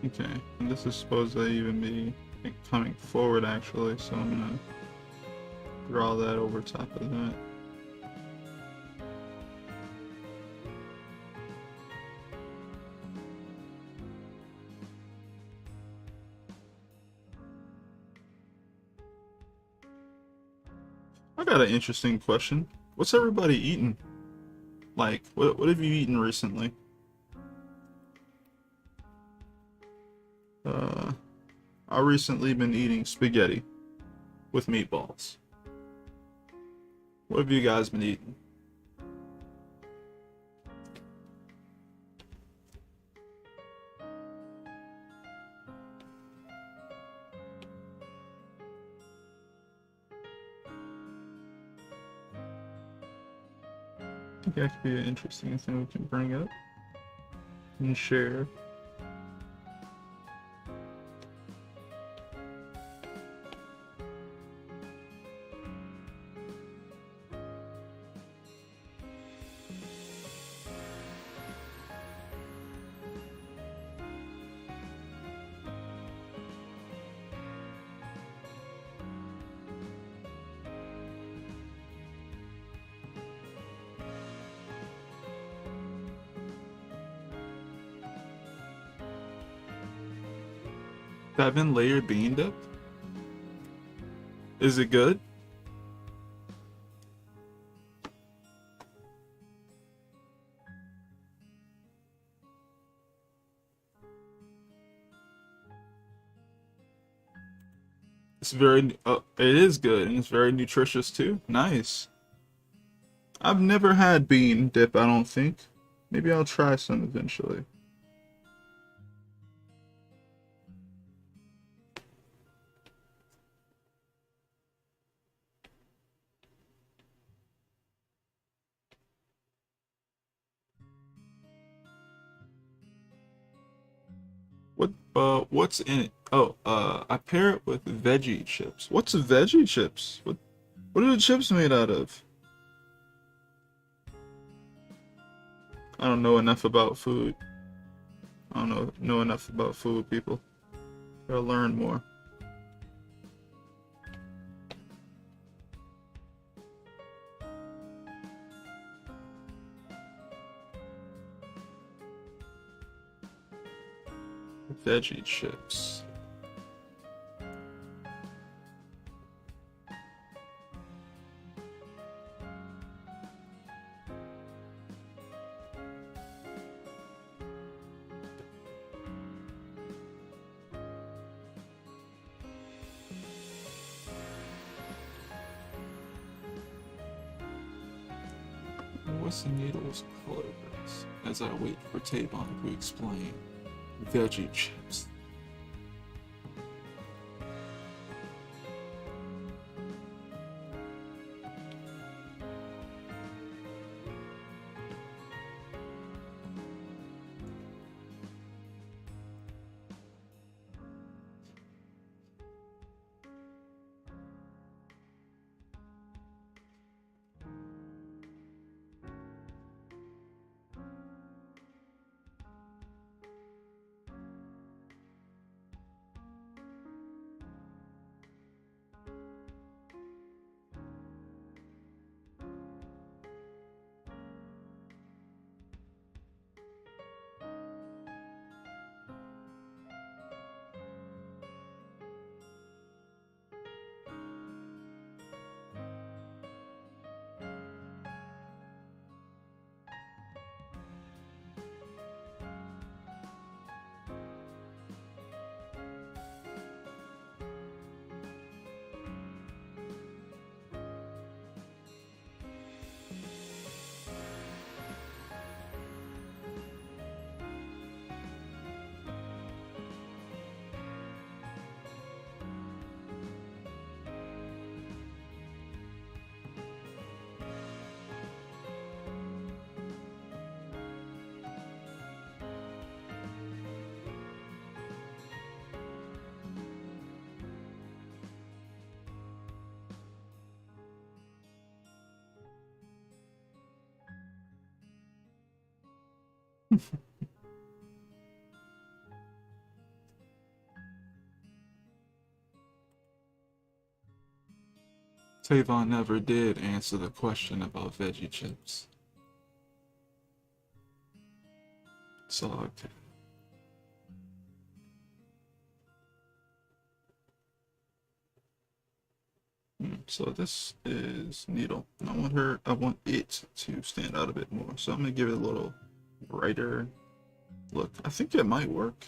Okay, and this is supposed to even be like, coming forward actually, so I'm gonna draw that over top of that. I got an interesting question. What's everybody eating? Like, what have you eaten recently? I recently been eating spaghetti with meatballs. What have you guys been eating? I think that could be an interesting thing we can bring up and share. Seven layer bean dip? Is it good? It's very, it is good, and it's very nutritious too. Nice. I've never had bean dip, I don't think. Maybe I'll try some eventually. What's in it? Oh, I pair it with veggie chips. What's veggie chips? What are the chips made out of? I don't know enough about food. I don't know enough about food, people. Gotta learn more. Veggie chips. What's the needle's color? As I wait for Tavon to explain. Veggie chips. Tavon never did answer the question about veggie chips. So okay. So this is Needle. I want it to stand out a bit more. So I'm gonna give it a little brighter look. I think it might work.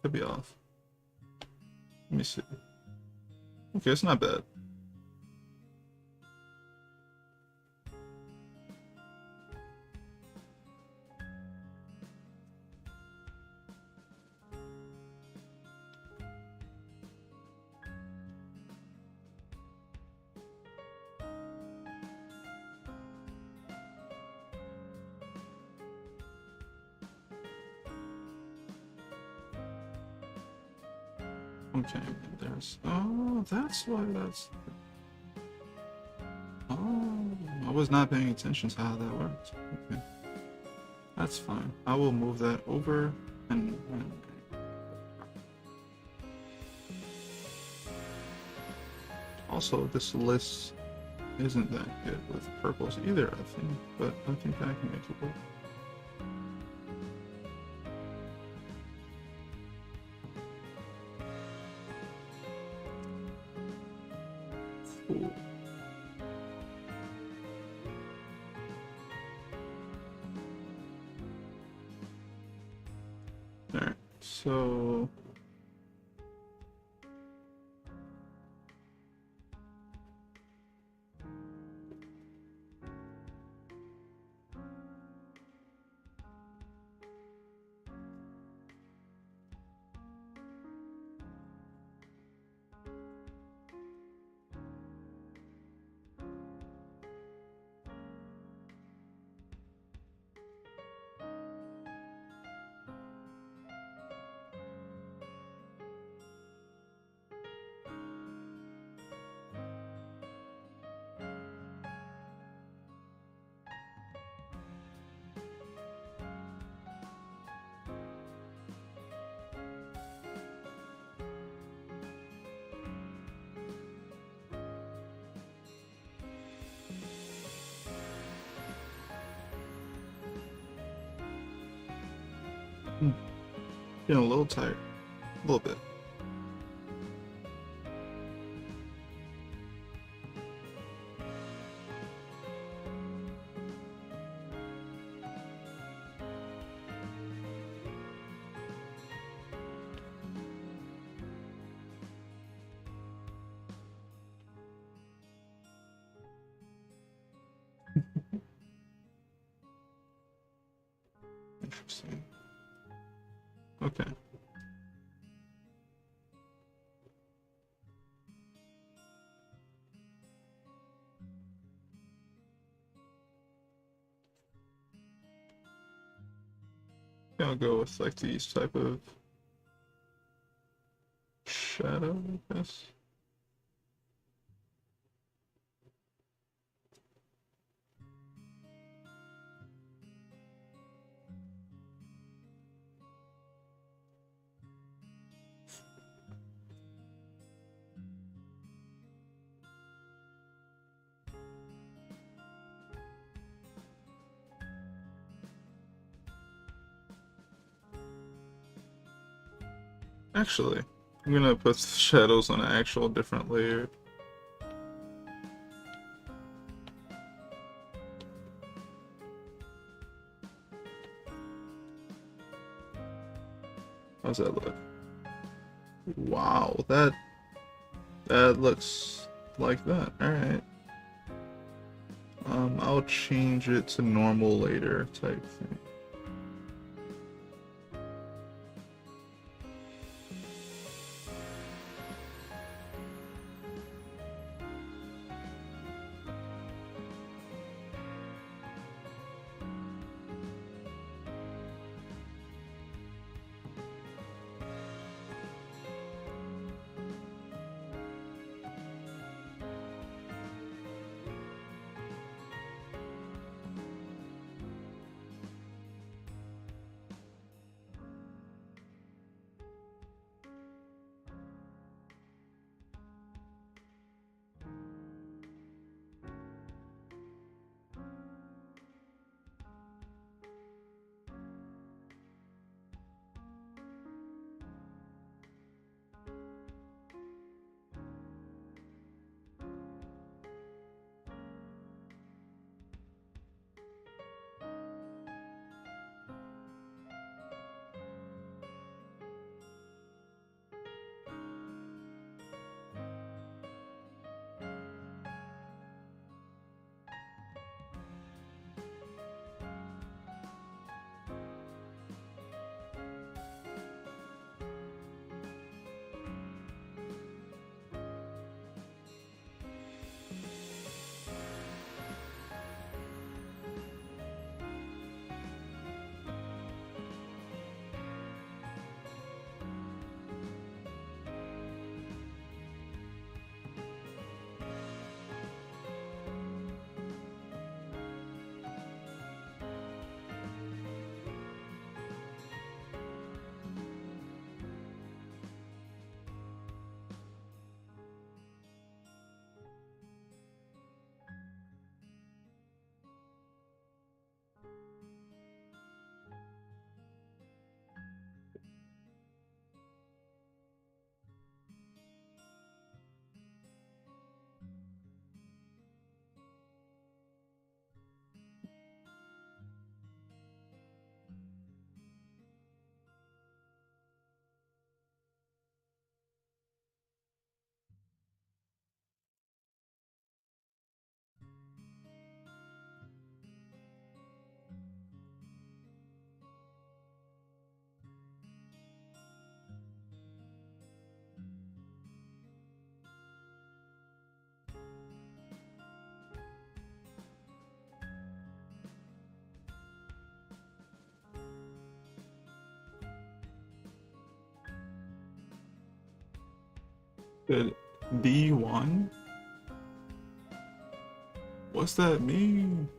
Could be off. Let me see. Okay, it's not bad. Okay, there's. Oh, that's why that's. Oh, I was not paying attention to how that works. Okay, that's fine. I will move that over and also this list isn't that good with purples either, I think, but I think I can make it work. Cool. Alright, so getting a little tired. A little bit. Interesting. Okay. I'll go with like these type of shadow, I guess. Actually, I'm gonna put shadows on an actual different layer. How's that look? Wow, that looks like that. All right. I'll change it to normal later type thing. Said D1? What's that mean?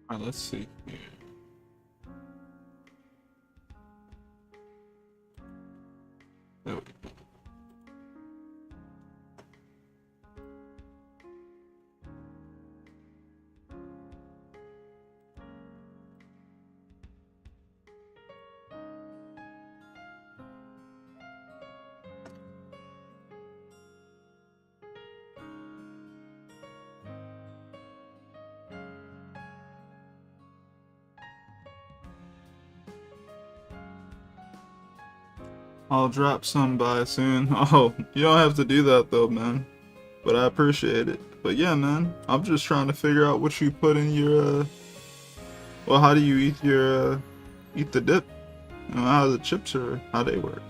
Alright, let's see here. There we go. I'll drop some by soon. Oh, you don't have to do that though, man. But I appreciate it. But yeah, man, I'm just trying to figure out what you put in your, well, how do you eat your, eat the dip? You know, how the chips are, how they work.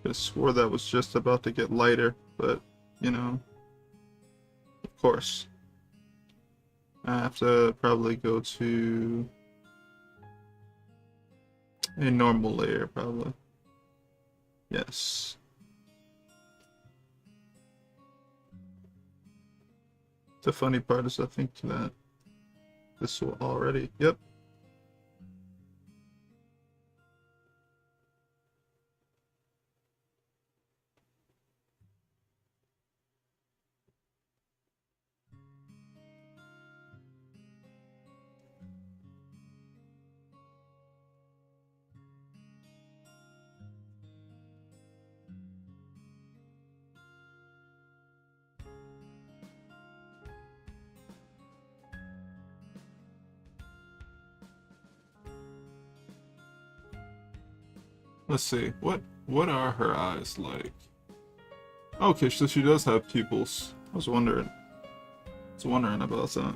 I swore that was just about to get lighter, but, you know, of course. I have to probably go to a normal layer, probably. Yes. The funny part is I think that this will already, yep. Let's see, what are her eyes like? Okay, so she does have pupils. I was wondering about that.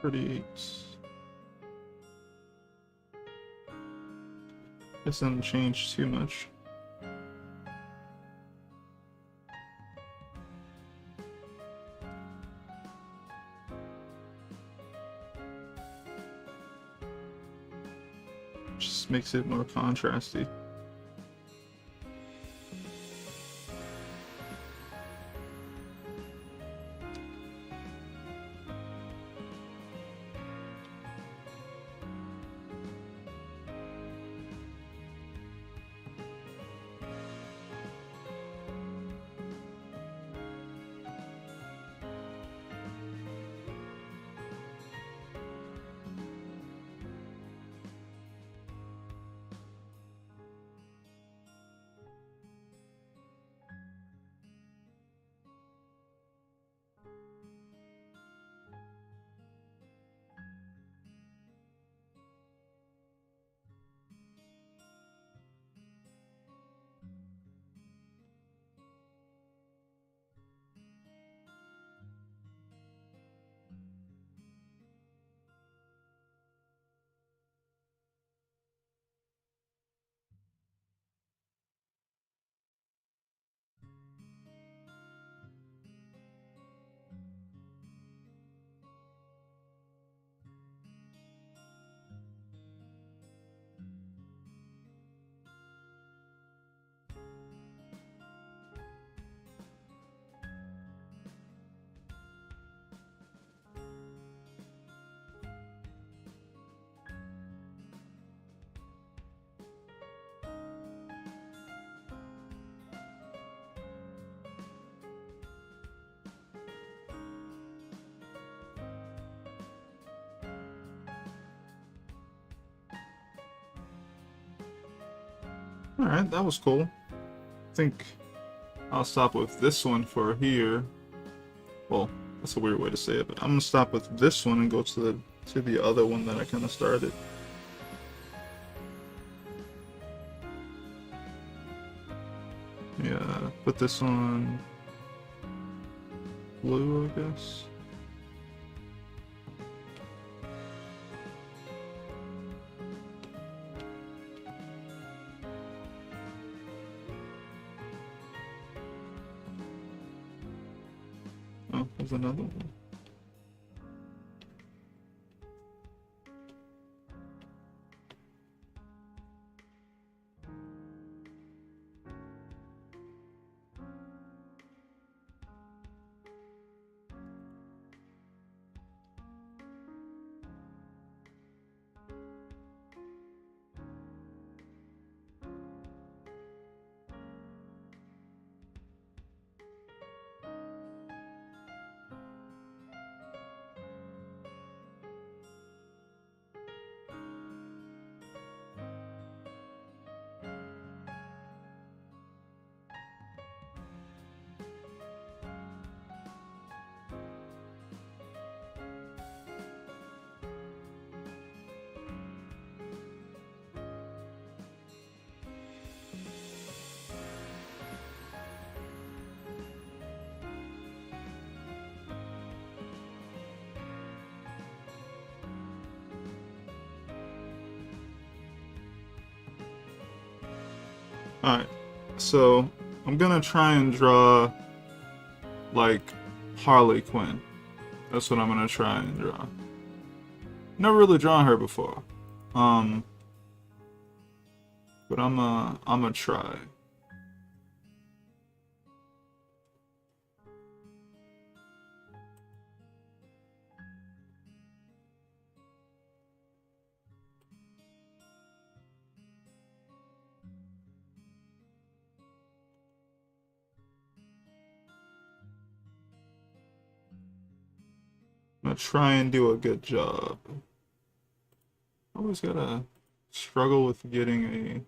pretty. Guess it didn't change too much. Just makes it more contrasty. Alright, that was cool. I think I'll stop with this one for here. Well, that's a weird way to say it, but I'm gonna stop with this one and go to the other one that I kind of started. Yeah, put this on blue, I guess. Oh, there's another one. Alright, so I'm gonna try and draw like Harley Quinn. That's what I'm gonna try and draw. Never really drawn her before. But I'm try. I'm gonna try and do a good job. Always gotta struggle with getting a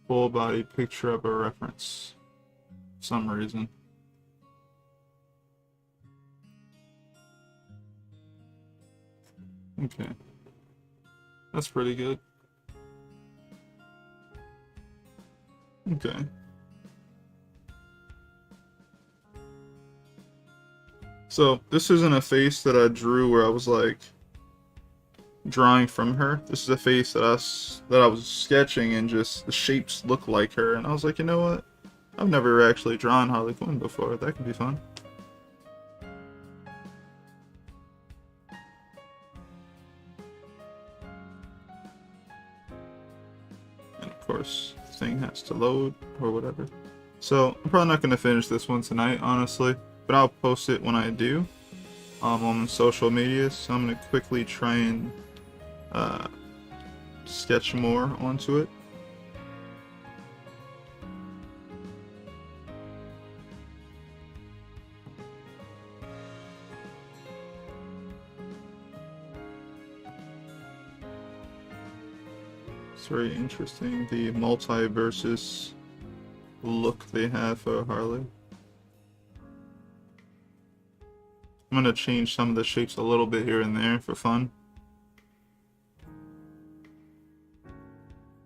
full body picture of a reference for some reason. Okay. That's pretty good. Okay. So this isn't a face that I drew where I was like drawing from her. This is a face that I was sketching, and just the shapes look like her, and I was like, you know what? I've never actually drawn Harley Quinn before. That could be fun. And of course, the thing has to load or whatever. So I'm probably not going to finish this one tonight, honestly, but I'll post it when I do on social media. So I'm going to quickly try and sketch more onto it. It's very interesting, the multiverses look they have for Harley. I'm going to change some of the shapes a little bit here and there for fun.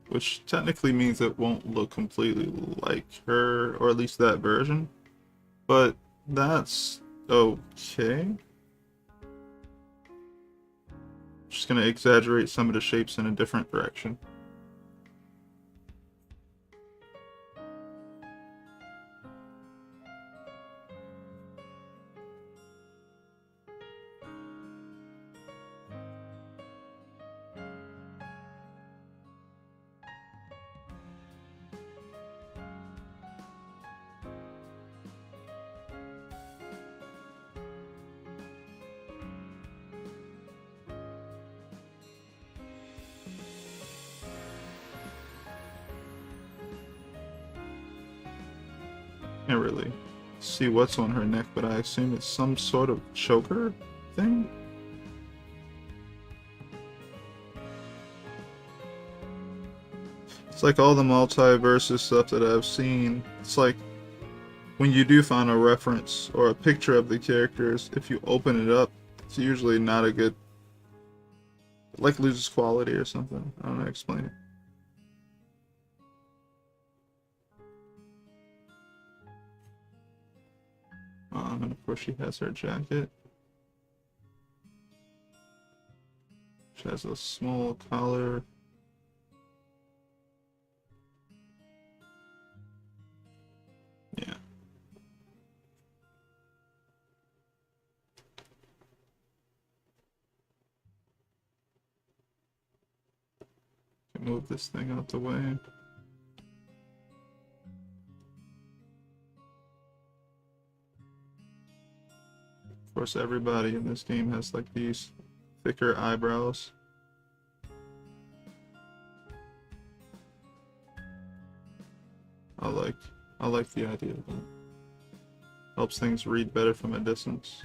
Which technically means it won't look completely like her, or at least that version. But that's okay. Just going to exaggerate some of the shapes in a different direction. Can't really see what's on her neck, but I assume it's some sort of choker thing? It's like all the multiverses stuff that I've seen. It's like when you do find a reference or a picture of the characters, if you open it up, it's usually not a good, like, loses quality or something. I don't know how to explain it. And of course she has her jacket. She has a small collar. Yeah. Can move this thing out the way. Of course, everybody in this game has like these thicker eyebrows. I like the idea of that. Helps things read better from a distance.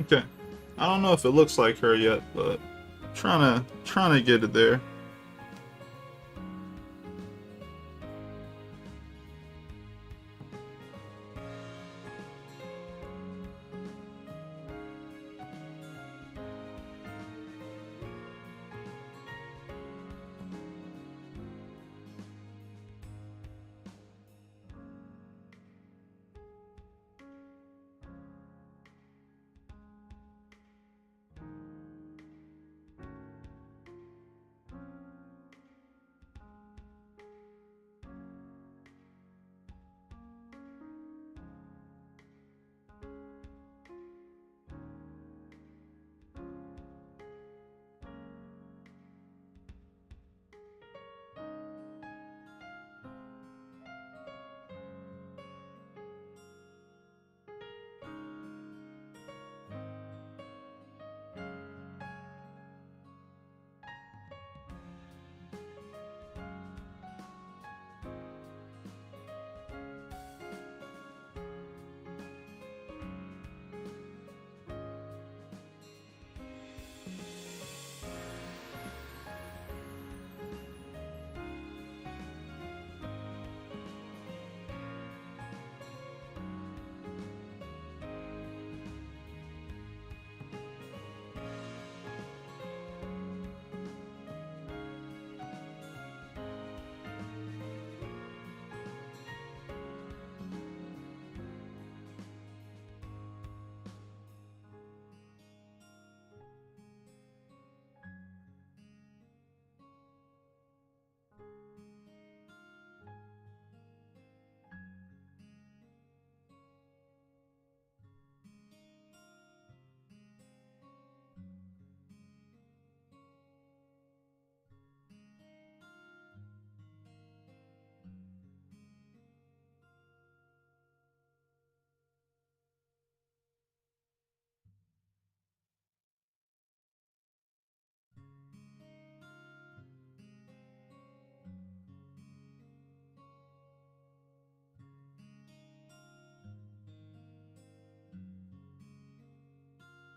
Okay. I don't know if it looks like her yet, but trying to get it there.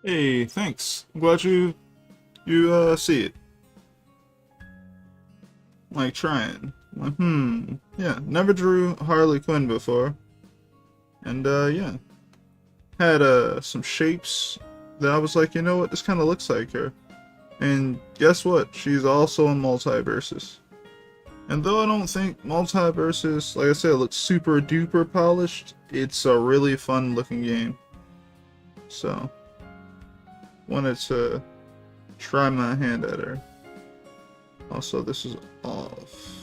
Hey, thanks. I'm glad you see it. Like trying. Like, yeah, never drew Harley Quinn before. And yeah. Had some shapes that I was like, you know what, this kinda looks like her. And guess what? She's also in Multiverses. And though I don't think Multiverses, like I said, looks super duper polished, it's a really fun looking game. So wanted to try my hand at her. Also, this is off.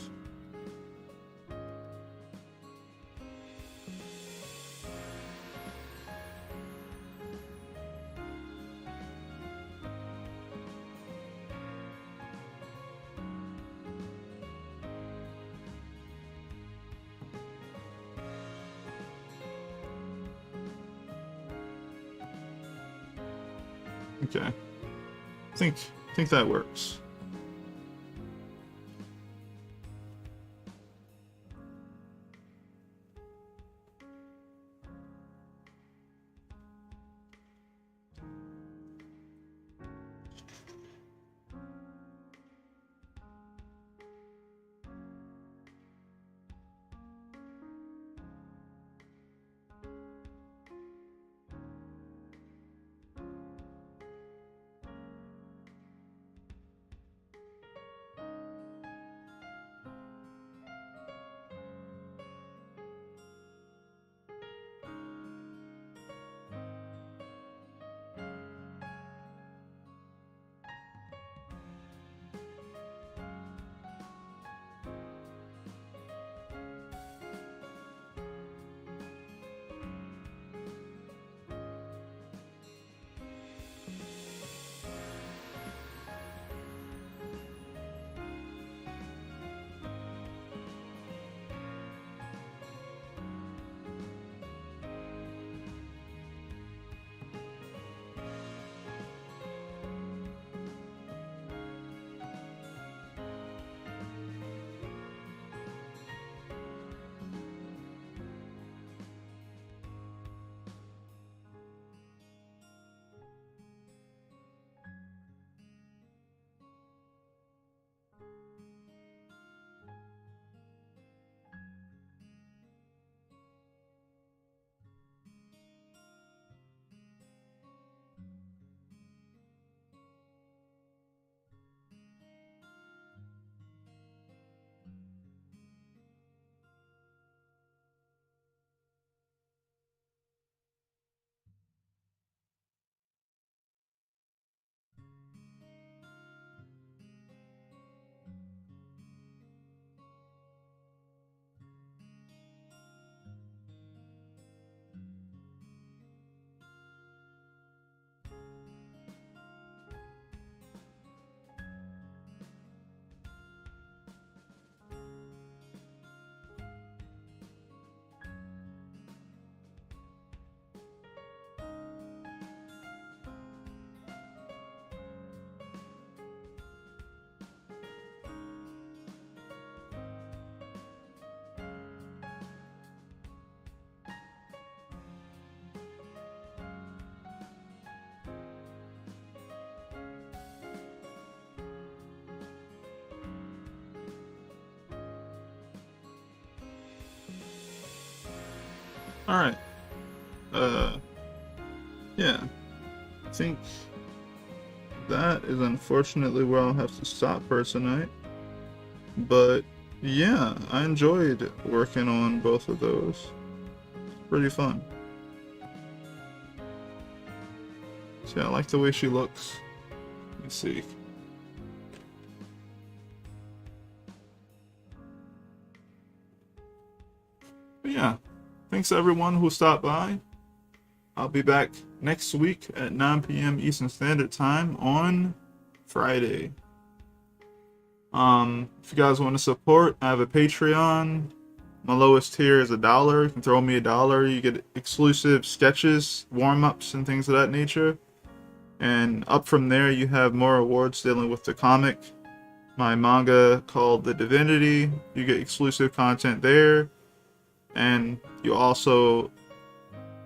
Okay. Think that works. Alright. Yeah. I think that is unfortunately where I'll have to stop for tonight. But yeah, I enjoyed working on both of those. Pretty fun. So yeah, I like the way she looks. Let me see. But yeah, thanks everyone who stopped by. I'll be back next week at 9 p.m. Eastern Standard Time on Friday. If you guys want to support, I have a Patreon. My lowest tier is $1. You can throw me $1. You get exclusive sketches, warm-ups, and things of that nature. And up from there, you have more awards dealing with the comic. My manga called The Divinity. You get exclusive content there. And you also,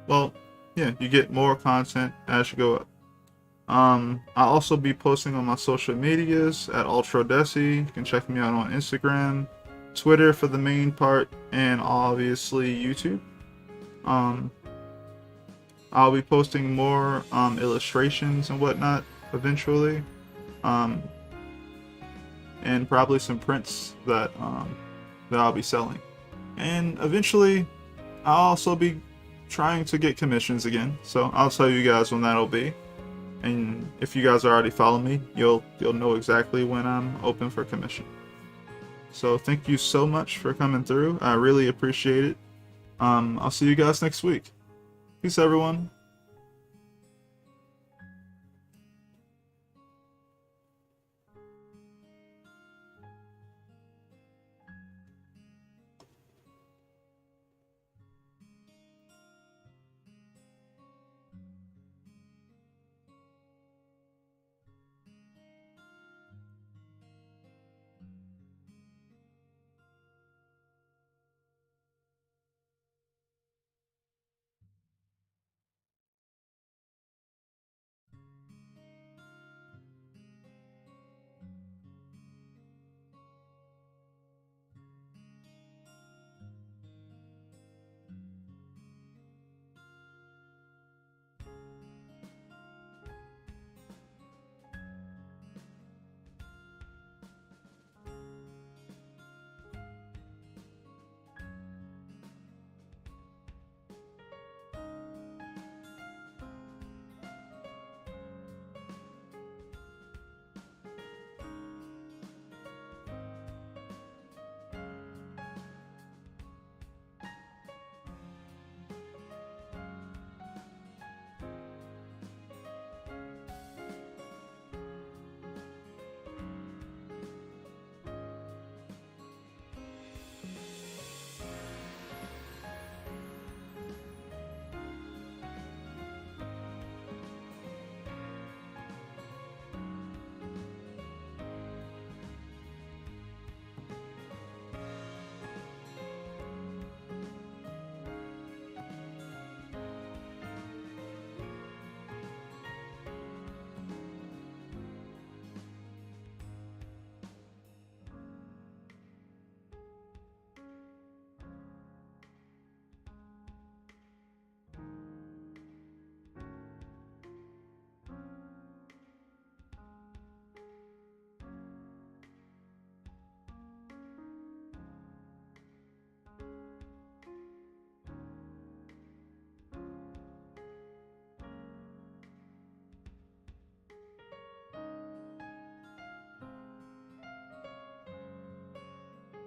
well, yeah, you get more content as you go up. I'll also be posting on my social medias at Altrodesi. You can check me out on Instagram, Twitter for the main part, and obviously YouTube. I'll be posting more illustrations and whatnot eventually, and probably some prints that I'll be selling. And eventually, I'll also be trying to get commissions again. So I'll tell you guys when that'll be. And if you guys already follow me, you'll know exactly when I'm open for commission. So thank you so much for coming through. I really appreciate it. I'll see you guys next week. Peace, everyone.